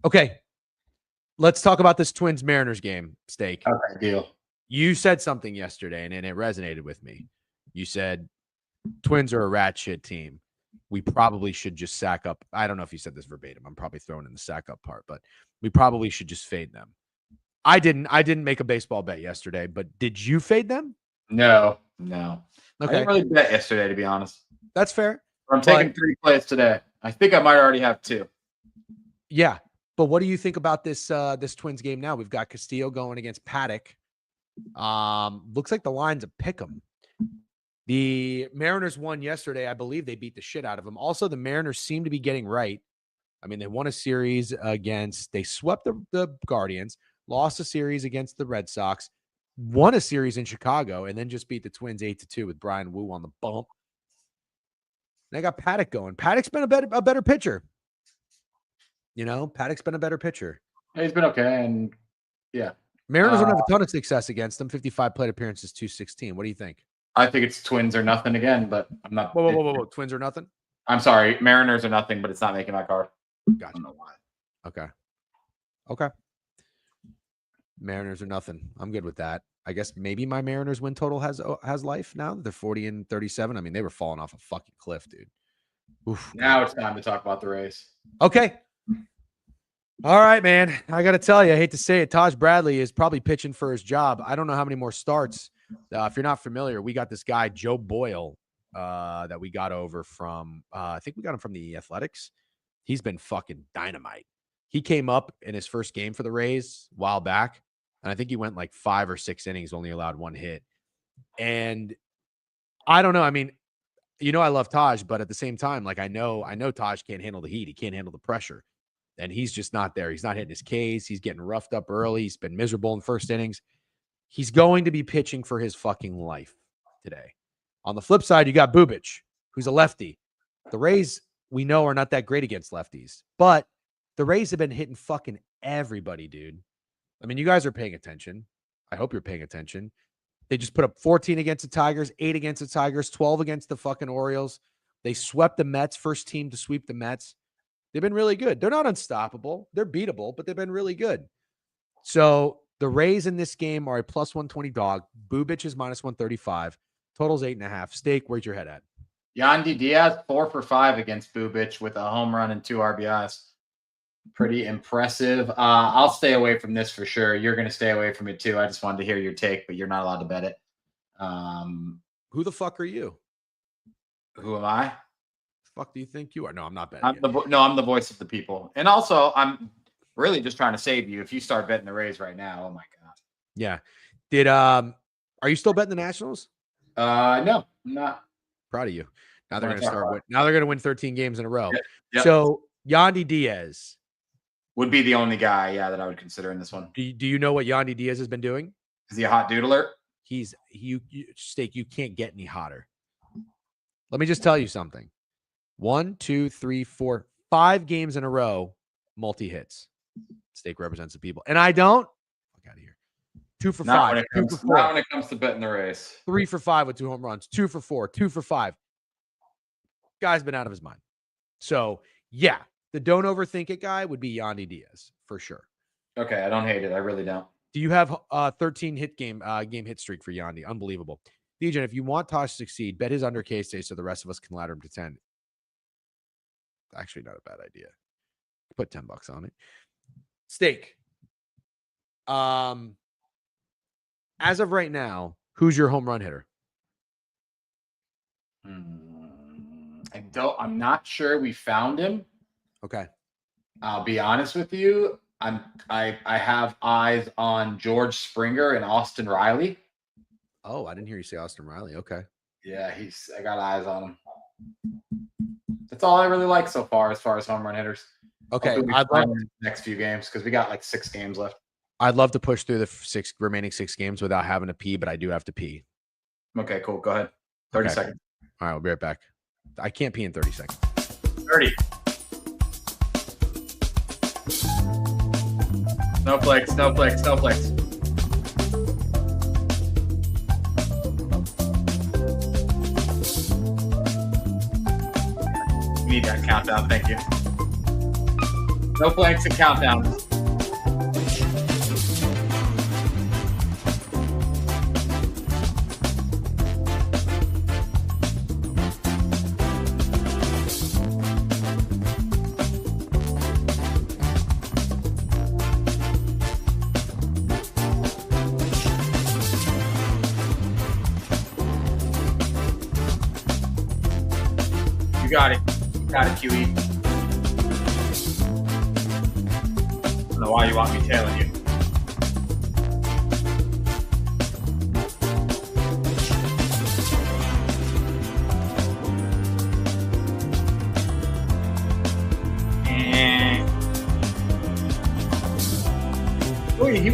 Okay. Let's talk about this Twins Mariners game, Steak. Okay, deal. You said something yesterday and it resonated with me. You said Twins are a rat shit team. We probably should just sack up. I don't know if you said this verbatim. I'm probably throwing in the sack up part, but we probably should just fade them. I didn't make a baseball bet yesterday, but did you fade them? No. Okay. I didn't really bet yesterday, to be honest. That's fair. I'm taking 3 plays today. I think I might already have 2. Yeah. But what do you think about this Twins game now? We've got Castillo going against Paddock. Looks like the line's a pick 'em. The Mariners won yesterday. I believe they beat the shit out of them. Also, the Mariners seem to be getting right. I mean, they won a series they swept the Guardians, lost a series against the Red Sox, won a series in Chicago, and then just beat the Twins 8-2 with Brian Wu on the bump. They got Paddock going. Paddock's been a better pitcher. Paddock's been a better pitcher. He's been okay, and yeah. Mariners don't have a ton of success against them. 55 plate appearances, 216. What do you think? I think it's Twins or nothing again, but I'm not. Whoa. Twins or nothing? I'm sorry. Mariners or nothing, but it's not making my card. Gotcha. I don't know why. Okay. Mariners or nothing. I'm good with that. I guess maybe my Mariners win total has life now. They're 40-37. I mean, they were falling off a fucking cliff, dude. Oof. Now it's time to talk about the Rays. Okay. All right, man. I got to tell you, I hate to say it, Taj Bradley is probably pitching for his job. I don't know how many more starts. If you're not familiar, we got this guy, Joe Boyle, that we got over from, I think we got him from the Athletics. He's been fucking dynamite. He came up in his first game for the Rays a while back, and I think he went like 5 or 6 innings, only allowed 1 hit. And I don't know. I mean, I love Taj, but at the same time, like I know Taj can't handle the heat. He can't handle the pressure. And he's just not there. He's not hitting his Ks. He's getting roughed up early. He's been miserable in first innings. He's going to be pitching for his fucking life today. On the flip side, you got Bubic, who's a lefty. The Rays, we know, are not that great against lefties. But the Rays have been hitting fucking everybody, dude. I mean, you guys are paying attention. I hope you're paying attention. They just put up 14 against the Tigers, 8 against the Tigers, 12 against the fucking Orioles. They swept the Mets, first team to sweep the Mets. They've been really good. They're not unstoppable. They're beatable, but they've been really good. So the Rays in this game are a plus 120 dog. Bubic is minus 135. Total's 8.5. Steak, where's your head at? Yandy Diaz, 4 for 5 against Bubic with a home run and 2 RBIs. Pretty impressive. I'll stay away from this for sure. You're going to stay away from it too. I just wanted to hear your take, but you're not allowed to bet it. Who the fuck are you? Who am I? Fuck do you think you are? No, I'm not betting. I'm the voice of the people. And also, I'm really just trying to save you. If you start betting the Rays right now, oh my God. Yeah. Are you still betting the Nationals? No, I'm not. Proud of you. Now they're going to win 13 games in a row. Yep. So Yandy Diaz would be the only guy, that I would consider in this one. Do you know what Yandy Diaz has been doing? Is he a hot doodler? Steak, you can't get any hotter. Let me just tell you something. 1, 2, 3, 4, 5 games in a row, multi-hits. Steak represents the people. And I don't. Fuck out of here. 2 for 5. 2 for 4. Not when it comes to betting the Rays. 3 for 5 with 2 home runs. 2 for 4. 2 for 5. Guy's been out of his mind. So, yeah, the don't overthink it guy would be Yandy Diaz for sure. Okay, I don't hate it. I really don't. Do you have 13 hit game hit streak for Yandy? Unbelievable. DJ, if you want Tosh to succeed, bet his under K-Stay so the rest of us can ladder him to 10. Actually, not a bad idea. Put $10 on it. Steak. As of right now, who's your home run hitter? I'm not sure we found him. Okay. I'll be honest with you. I have eyes on George Springer and Austin Riley. Oh, I didn't hear you say Austin Riley. Okay. Yeah, I got eyes on him. That's all I really like so far as home run hitters. Okay. I'd love the next few games because we got like 6 games left. I'd love to push through the remaining 6 games without having to pee, but I do have to pee. Okay, cool. Go ahead. 30 Okay. seconds. All right, we'll be right back. I can't pee in 30 seconds. 30. Snowflakes. We need that countdown. Thank you. Snowflakes and countdown. Got it, QE. I don't know why you want me tailing you.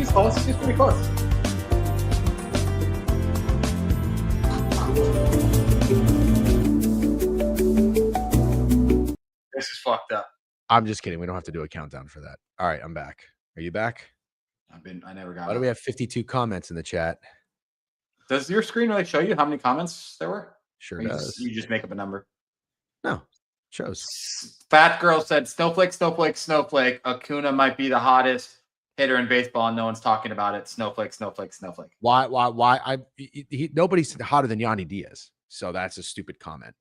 He's close. He's pretty close. This is fucked up. I'm just kidding. We don't have to do a countdown for that. All right, I'm back. Are you back? I never got Why it. do we have 52 comments in the chat? Does your screen really show you how many comments there were? Sure Or you does. you just make up a number. No, shows. Fat Girl said, Snowflake, Snowflake, Snowflake. Acuna might be the hottest hitter in baseball, and no one's talking about it. Snowflake, Snowflake, Snowflake. Why? Nobody's hotter than Yanni Diaz, so that's a stupid comment.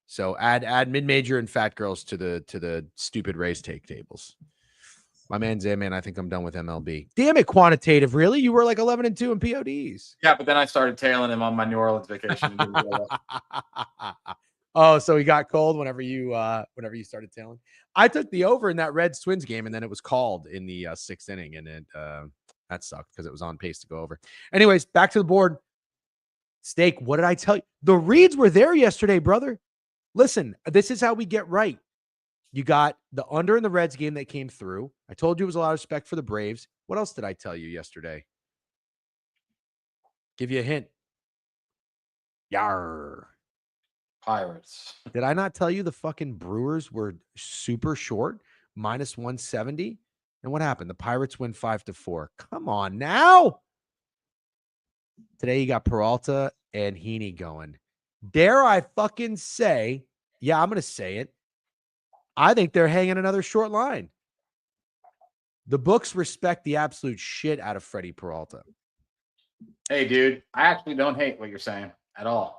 So add mid-major and fat girls to the stupid race take tables. My man Zayman, I think I'm done with MLB. Damn it, quantitative. Really? You were like 11-2 in PODs. Yeah, but then I started tailing him on my New Orleans vacation. Oh, so he got cold whenever you started tailing. I took the over in that Reds Twins game, and then it was called in the 6th inning, and it that sucked because it was on pace to go over. Anyways, back to the board. Steak, what did I tell you? The reads were there yesterday, brother. Listen, this is how we get right. You got the under in the Reds game that came through. I told you it was a lot of respect for the Braves. What else did I tell you yesterday? Give you a hint. Yarr. Pirates. Did I not tell you the fucking Brewers were super short, minus 170? And what happened? The Pirates win 5-4. Come on now. Today you got Peralta and Heaney going. Dare I fucking say, yeah, I'm going to say it. I think they're hanging another short line. The books respect the absolute shit out of Freddie Peralta. Hey, dude, I actually don't hate what you're saying at all.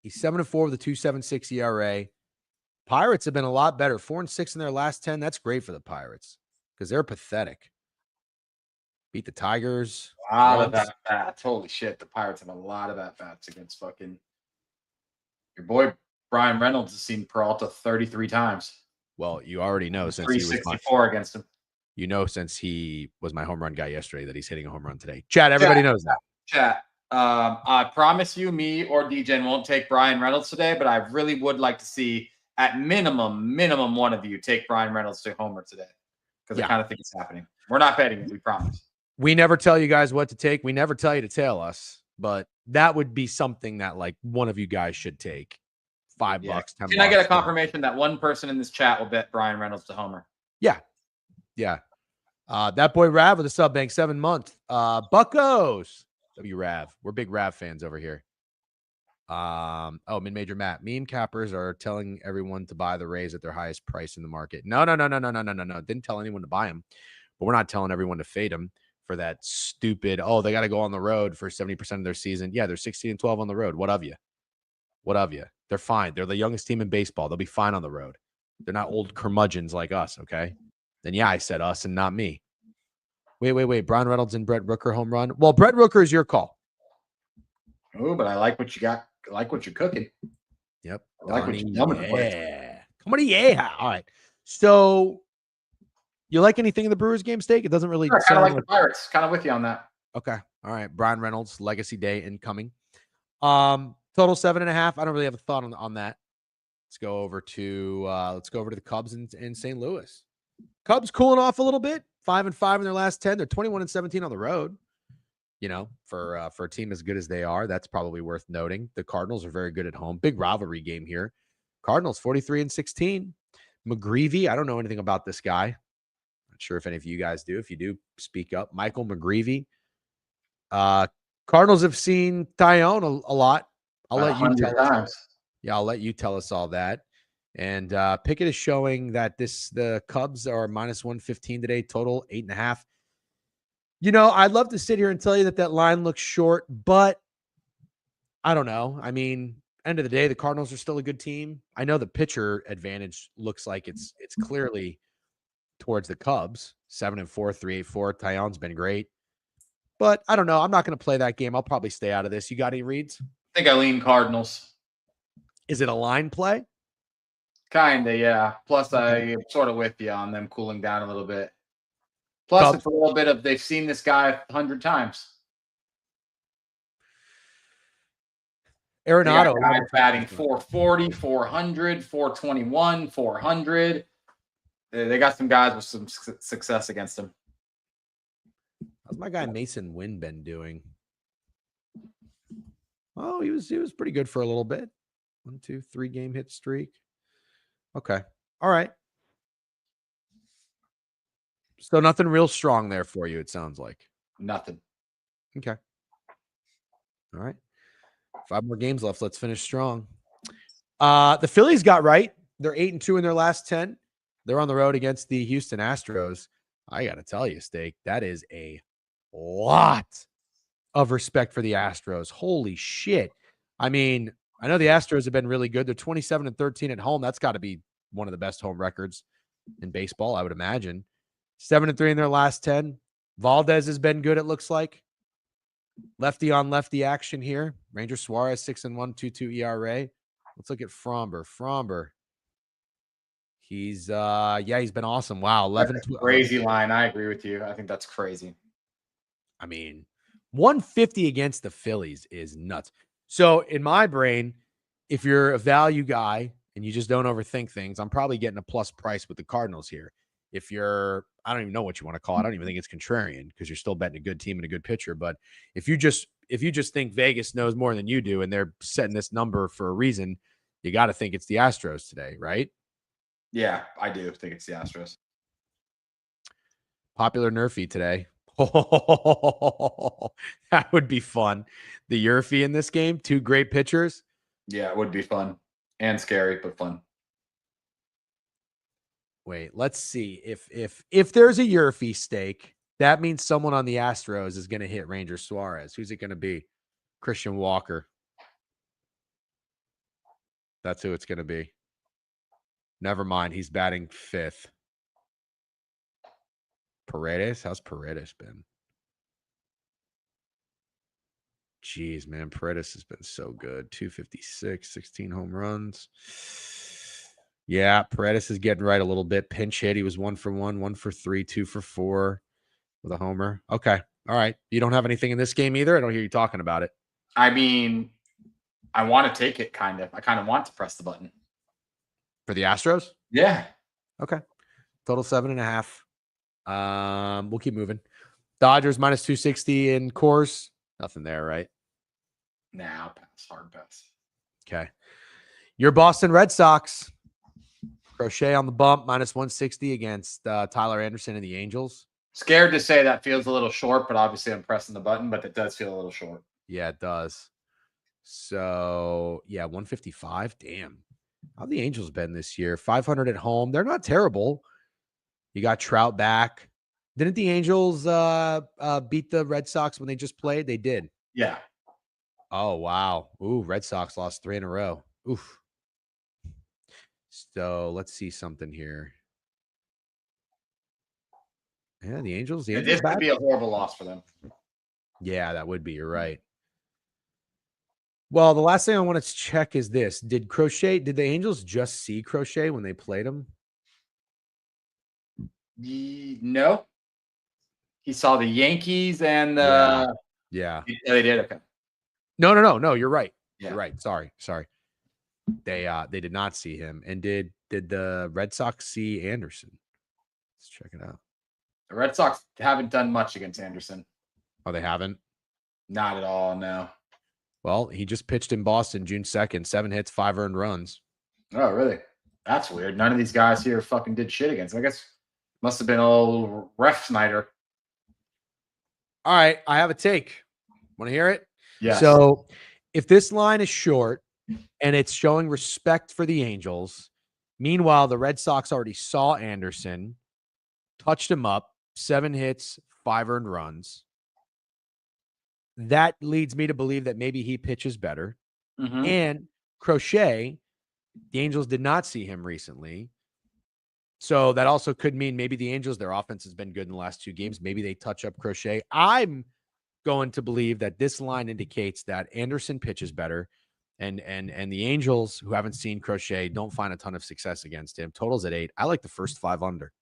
He's 7-4 with a 2.76 ERA. Pirates have been a lot better. 4-6 in their last 10. That's great for the Pirates because they're pathetic. Beat the Tigers. A lot of at-bats. Holy shit, the Pirates have a lot of at-bats against fucking your boy Brian Reynolds has seen Peralta 33 times. Well, you already know since he was 364 against him. You know, since he was my home run guy yesterday, that he's hitting a home run today. Chat, everybody knows that. Chat. I promise you, me or DJen won't take Brian Reynolds today, but I really would like to see at minimum one of you take Brian Reynolds to homer today because I kind of think it's happening. We're not betting it, we promise. We never tell you guys what to take. We never tell you to tail us, but that would be something that like one of you guys should take. $5, $10. Can I get a confirmation that one person in this chat will bet Brian Reynolds to homer? Yeah. Yeah. That boy Rav with a sub bank 7 month. Buccos. W Rav. We're big Rav fans over here. Mid-major Matt. Meme cappers are telling everyone to buy the Rays at their highest price in the market. No. Didn't tell anyone to buy them, but we're not telling everyone to fade them for that stupid, they got to go on the road for 70% of their season. Yeah, they're 16-12 on the road. What of you? What of you? They're fine. They're the youngest team in baseball. They'll be fine on the road. They're not old curmudgeons like us, okay? Then yeah, I said us and not me. Wait. Brian Reynolds and Brett Rooker home run. Well, Brett Rooker is your call. Oh, but I like what you got. I like what you're cooking. Yep. I like what you're coming for. Come on, yeah. All right. So you like anything in the Brewers game, Steak? It doesn't really Sure, kind of like the Pirates. Kind of with you on that. Okay. All right. Brian Reynolds, Legacy Day incoming. Total 7.5. I don't really have a thought on that. Let's go over to the Cubs in St. Louis. Cubs cooling off a little bit. 5-5 in their last 10. They're 21-17 on the road. You know, for a team as good as they are, that's probably worth noting. The Cardinals are very good at home. Big rivalry game here. Cardinals 43-16. McGreevy, I don't know anything about this guy. Not sure if any of you guys do. If you do, speak up. Michael McGreevy. Cardinals have seen Tyone a lot. I'll let you tell us. Yeah, I'll let you tell us all that. And Pickett is showing that the Cubs are minus 115 today, total 8.5. You know, I'd love to sit here and tell you that line looks short, but I don't know. I mean, end of the day, the Cardinals are still a good team. I know the pitcher advantage looks like it's clearly towards the Cubs. 7-4, 3.84. Tyone's been great. But I don't know. I'm not going to play that game. I'll probably stay out of this. You got any reads? I think I lean Cardinals. Is it a line play? Kinda, yeah. Plus, I'm sort of with you on them cooling down a little bit. Plus, it's a little bit of they've seen this guy 100 times. Arenado guys batting 440, 400, 421, 400. They got some guys with some success against them. How's my guy Mason Wynn been doing? Oh, he was pretty good for a little bit. 1, 2, 3 game hit streak. Okay. All right. So nothing real strong there for you, it sounds like. Nothing. Okay. All right. 5 more games left. Let's finish strong. The Phillies got right. They're 8-2 in their last 10. They're on the road against the Houston Astros. I got to tell you, Steak, that is a lot of respect for the Astros. Holy shit. I mean, I know the Astros have been really good. They're 27-13 at home. That's got to be one of the best home records in baseball, I would imagine. 7-3 in their last 10. Valdez has been good, it looks like. Lefty on lefty action here. Ranger Suarez 6-1, 2.2 ERA. Let's look at Fromber. Fromber. He's he's been awesome. Wow, 11 crazy line. I agree with you. I think that's crazy. I mean, 150 against the Phillies is nuts. So in my brain, if you're a value guy and you just don't overthink things, I'm probably getting a plus price with the Cardinals here. If you're, I don't even know what you want to call it. I don't even think it's contrarian because you're still betting a good team and a good pitcher. But if you just think Vegas knows more than you do and they're setting this number for a reason, you got to think it's the Astros today, right? Yeah, I do think it's the Astros. Popular Nerfy today. Oh, that would be fun. The Yerfie in this game, 2 great pitchers. Yeah, it would be fun and scary, but fun. Wait, let's see. If there's a Yerfie stake, that means someone on the Astros is going to hit Ranger Suarez. Who's it going to be? Christian Walker. That's who it's going to be. Never mind. He's batting 5th. Paredes? How's Paredes been? Jeez, man. Paredes has been so good. 256, 16 home runs. Yeah, Paredes is getting right a little bit. Pinch hit. He was 1 for 1, 1 for 3, 2 for 4 with a homer. Okay. All right. You don't have anything in this game either? I don't hear you talking about it. I mean, I want to take it kind of. I kind of want to press the button. For the Astros? Yeah. Okay. Total 7.5. We'll keep moving. Dodgers minus 260 in course. Nothing there, right? Nah, pass. Hard pass. Okay. Your Boston Red Sox. Crochet on the bump, minus 160 against Tyler Anderson and the Angels. Scared to say that feels a little short, but obviously I'm pressing the button, but it does feel a little short. Yeah, it does. So, yeah, 155. Damn. How the Angels been this year? 500 at home. They're not terrible. You got Trout back. Didn't the Angels beat the Red Sox when they just played? They did. Yeah. Oh, wow. Ooh, Red Sox lost 3 in a row. Oof. So let's see something here. Yeah, the Angels. This could be a horrible loss for them. Yeah, that would be. You're right. Well, the last thing I want to check is this. Did the Angels just see Crochet when they played him? No. He saw the Yankees and yeah. They did. Okay. No. You're right. Yeah. You're right. Sorry. They did not see him. And did the Red Sox see Anderson? Let's check it out. The Red Sox haven't done much against Anderson. Oh, they haven't? Not at all, no. Well, he just pitched in Boston June 2nd, 7 hits, 5 earned runs. Oh, really? That's weird. None of these guys here fucking did shit against him. I guess must have been a little ref Snyder. All right, I have a take. Want to hear it? Yeah. So if this line is short and it's showing respect for the Angels, meanwhile, the Red Sox already saw Anderson, touched him up, 7 hits, 5 earned runs. That leads me to believe that maybe he pitches better. Mm-hmm. And Crochet, the Angels did not see him recently. So that also could mean maybe the Angels, their offense has been good in the last 2 games. Maybe they touch up Crochet. I'm going to believe that this line indicates that Anderson pitches better. And the Angels, who haven't seen Crochet, don't find a ton of success against him. Totals at 8. I like the first 5 under.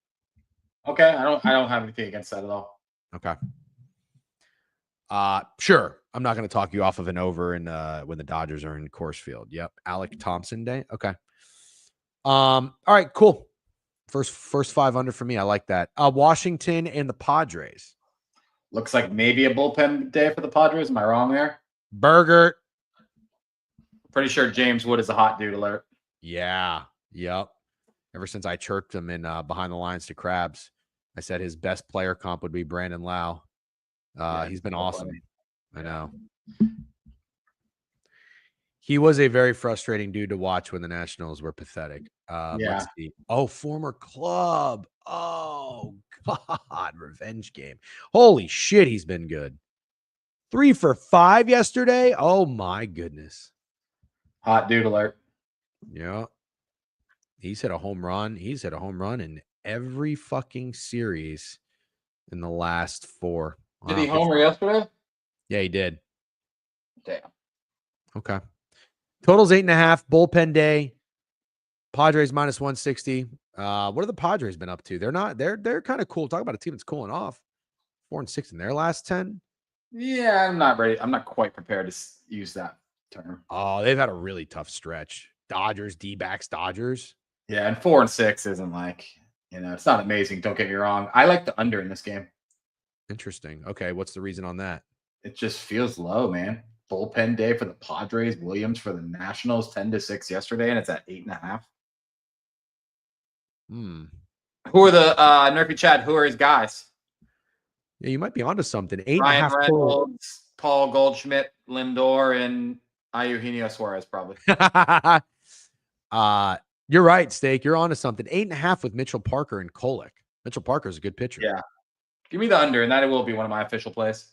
Okay. I don't have anything against that at all. Okay. Sure. I'm not going to talk you off of an over in when the Dodgers are in Coors Field. Yep. Alec Thompson Day. Okay. All right, cool. First 5 under for me. I like that. Washington and the Padres. Looks like maybe a bullpen day for the Padres. Am I wrong there? Burger. Pretty sure James Wood is a hot dude alert. Yeah. Yep. Ever since I chirped him in Behind the Lines to Crabs, I said his best player comp would be Brandon Lau. He's been awesome. I know. He was a very frustrating dude to watch when the Nationals were pathetic. Let's see. Oh, former club. Oh, God. Revenge game. Holy shit, he's been good. 3 for 5 yesterday. Oh, my goodness. Hot dude alert. Yeah. He's hit a home run. He's hit a home run in every fucking series in the last 4. Wow. Did he homer yesterday? Yeah, he did. Damn. Okay. Totals 8.5. Bullpen day. Padres minus 160. What have the Padres been up to? They're kind of cool. Talk about a team that's cooling off. 4-6 in their last 10. Yeah, I'm not ready. I'm not quite prepared to use that term. Oh, they've had a really tough stretch. Dodgers, D-backs, Dodgers. Yeah, and 4-6 isn't like, it's not amazing. Don't get me wrong. I like the under in this game. Interesting. Okay, what's the reason on that? It just feels low, man. Bullpen day for the Padres, Williams for the Nationals, 10-6 yesterday, and it's at 8.5. Who are the Nerfy Chad? Who are his guys? Yeah, you might be onto something. 8.5. Ryan Reynolds, Paul Goldschmidt, Lindor, and Eugenio Suarez, probably. You're right, Steak. You're onto something. 8.5 with Mitchell Parker and Kolek. Mitchell Parker is a good pitcher. Yeah. Give me the under, and that will be one of my official plays.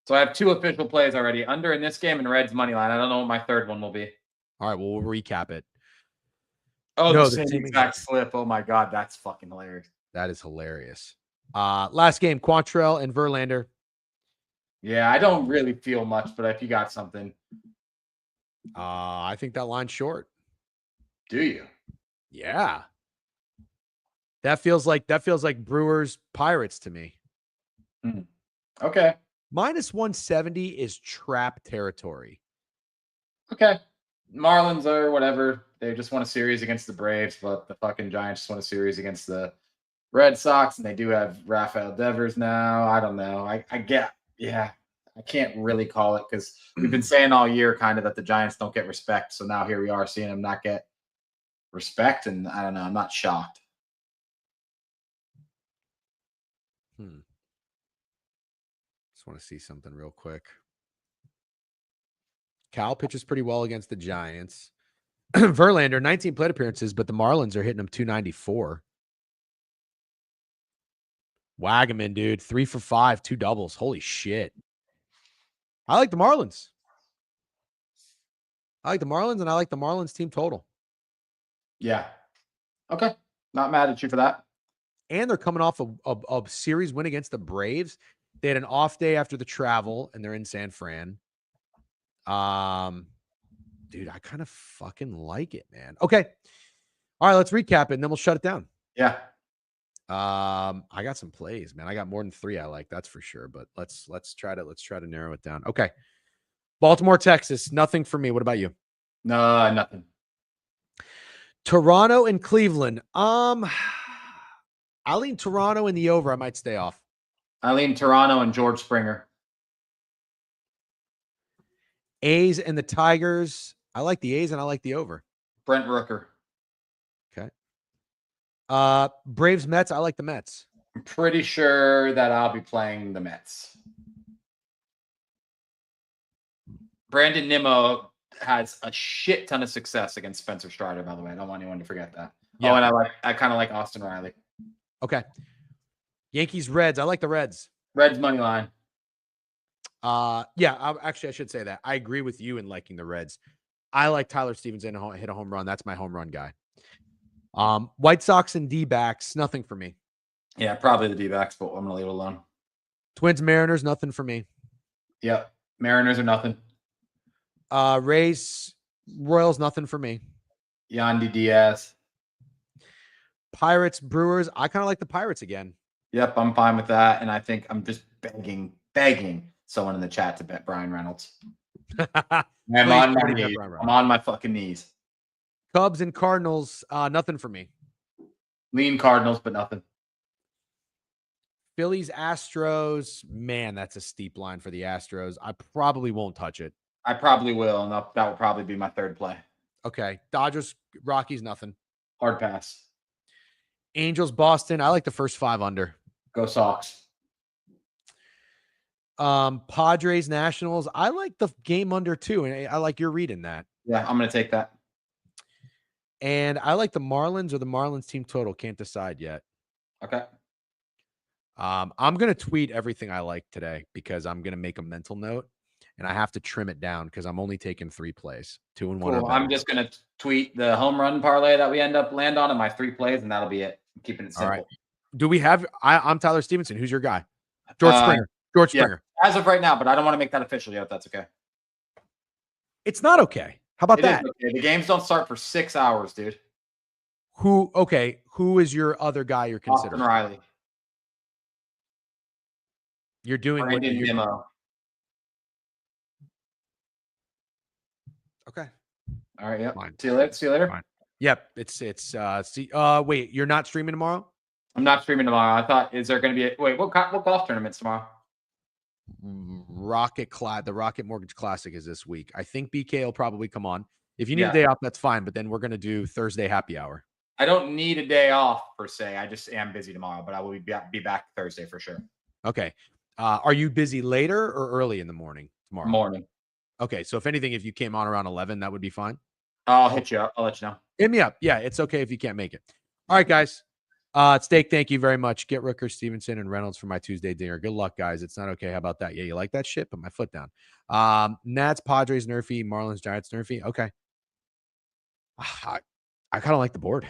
So I have 2 official plays already. Under in this game and Reds money line. I don't know what my third one will be. All right, well, we'll recap it. Oh, no, the same exact slip. Oh, my God. That's fucking hilarious. That is hilarious. Last game, Quantrill and Verlander. Yeah, I don't really feel much, but if you got something. I think that line's short. Do you? Yeah. That feels like Brewers Pirates to me. Okay. Minus 170 is trap territory. Okay. Marlins are whatever. They just won a series against the Braves, but the fucking Giants just won a series against the Red Sox, and they do have Rafael Devers now. I don't know. I can't really call it because we've been saying all year kind of that the Giants don't get respect. So now here we are seeing them not get respect, and I don't know. I'm not shocked. Just want to see something real quick. Cal pitches pretty well against the Giants. Verlander, 19 plate appearances, but the Marlins are hitting him 294. Wagaman, dude, 3 for 5, 2 doubles. Holy shit. I like the Marlins. And I like the Marlins team total. Yeah. Okay. Not mad at you for that. And they're coming off a series win against the Braves. They had an off day after the travel, and they're in San Fran. Dude, I kind of fucking like it, man. Okay. All right, let's recap it, and then we'll shut it down. Yeah. I got some plays, man. I got more than 3 I like, that's for sure. But let's try to narrow it down. Okay. Baltimore, Texas, nothing for me. What about you? No, nothing. Toronto and Cleveland. I lean Toronto in the over. I might stay off. I lean Toronto and George Springer. A's and the Tigers. I like the A's and I like the over. Brent Rooker. Okay. Braves, Mets. I like the Mets. I'm pretty sure that I'll be playing the Mets. Brandon Nimmo has a shit ton of success against Spencer Strider, by the way. I don't want anyone to forget that. Yeah. Oh, and I kind of like Austin Riley. Okay. Yankees, Reds. I like the Reds. Reds money line. Yeah, I should say that. I agree with you in liking the Reds. I like Tyler Stevenson to hit a home run. That's my home run guy. White Sox and D-backs, nothing for me. Yeah, probably the D-backs, but I'm going to leave it alone. Twins, Mariners, nothing for me. Yep. Mariners are nothing. Rays, Royals, nothing for me. Yandy Diaz. Pirates, Brewers. I kind of like the Pirates again. Yep, I'm fine with that. And I think I'm just begging someone in the chat to bet Brian Reynolds. I'm on my knees. I'm on my fucking knees. Cubs and Cardinals, nothing for me. Lean Cardinals, but nothing. Phillies, Astros. Man, that's a steep line for the Astros. I probably won't touch it. I probably will, and that will probably be my third play. Okay. Dodgers, Rockies, nothing. Hard pass. Angels, Boston. I like the first 5 under. Go Sox. Padres, Nationals. I like the game under too, and I like your reading that. Yeah, I'm going to take that. And I like the Marlins or the Marlins team total. Can't decide yet. Okay. I'm going to tweet everything I like today because I'm going to make a mental note, and I have to trim it down because I'm only taking 3 plays, 2 and 1. Cool. I'm just going to tweet the home run parlay that we land on in my 3 plays, and that'll be it. I'm keeping it simple. All right. Do we have? I'm Tyler Stevenson. Who's your guy? George Springer. George Springer. As of right now, but I don't want to make that official yet. If that's okay. It's not okay. How about that? Okay. The games don't start for 6 hours, dude. Who is your other guy you're considering? Austin Riley. You're doing Brandon Nimmo. Okay. All right. Yep. Fine. See you later. Fine. Yep. Wait, you're not streaming tomorrow? I'm not streaming tomorrow. I thought, is there going to be what golf tournaments tomorrow? The Rocket Mortgage Classic is this week. I think BK will probably come on. If you need a day off, that's fine. But then we're going to do Thursday happy hour. I don't need a day off per se. I just am busy tomorrow, but I will be back Thursday for sure. Okay. Are you busy later or early in the morning tomorrow? Morning. Okay. So if anything, if you came on around 11, that would be fine. I'll hit you up. I'll let you know. Hit me up. Yeah, it's okay if you can't make it. All right, guys. Steak, thank you very much. Get Rooker, Stevenson, and Reynolds for my Tuesday dinner. Good luck, guys. It's not okay. How about that? Yeah, you like that shit? Put my foot down. Nats, Padres, Nerfy, Marlins, Giants, Nerfy. Okay. I kind of like the board.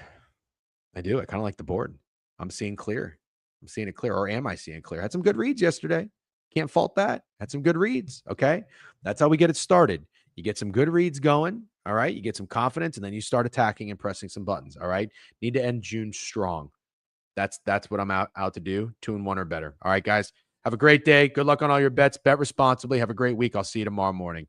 I do. I kind of like the board. I'm seeing clear. I'm seeing it clear. Or am I seeing clear? Had some good reads yesterday. Can't fault that. Had some good reads. Okay. That's how we get it started. You get some good reads going. All right. You get some confidence, and then you start attacking and pressing some buttons. All right. Need to end June strong. That's what I'm out to do. 2 and 1 or better. All right, guys. Have a great day. Good luck on all your bets. Bet responsibly. Have a great week. I'll see you tomorrow morning.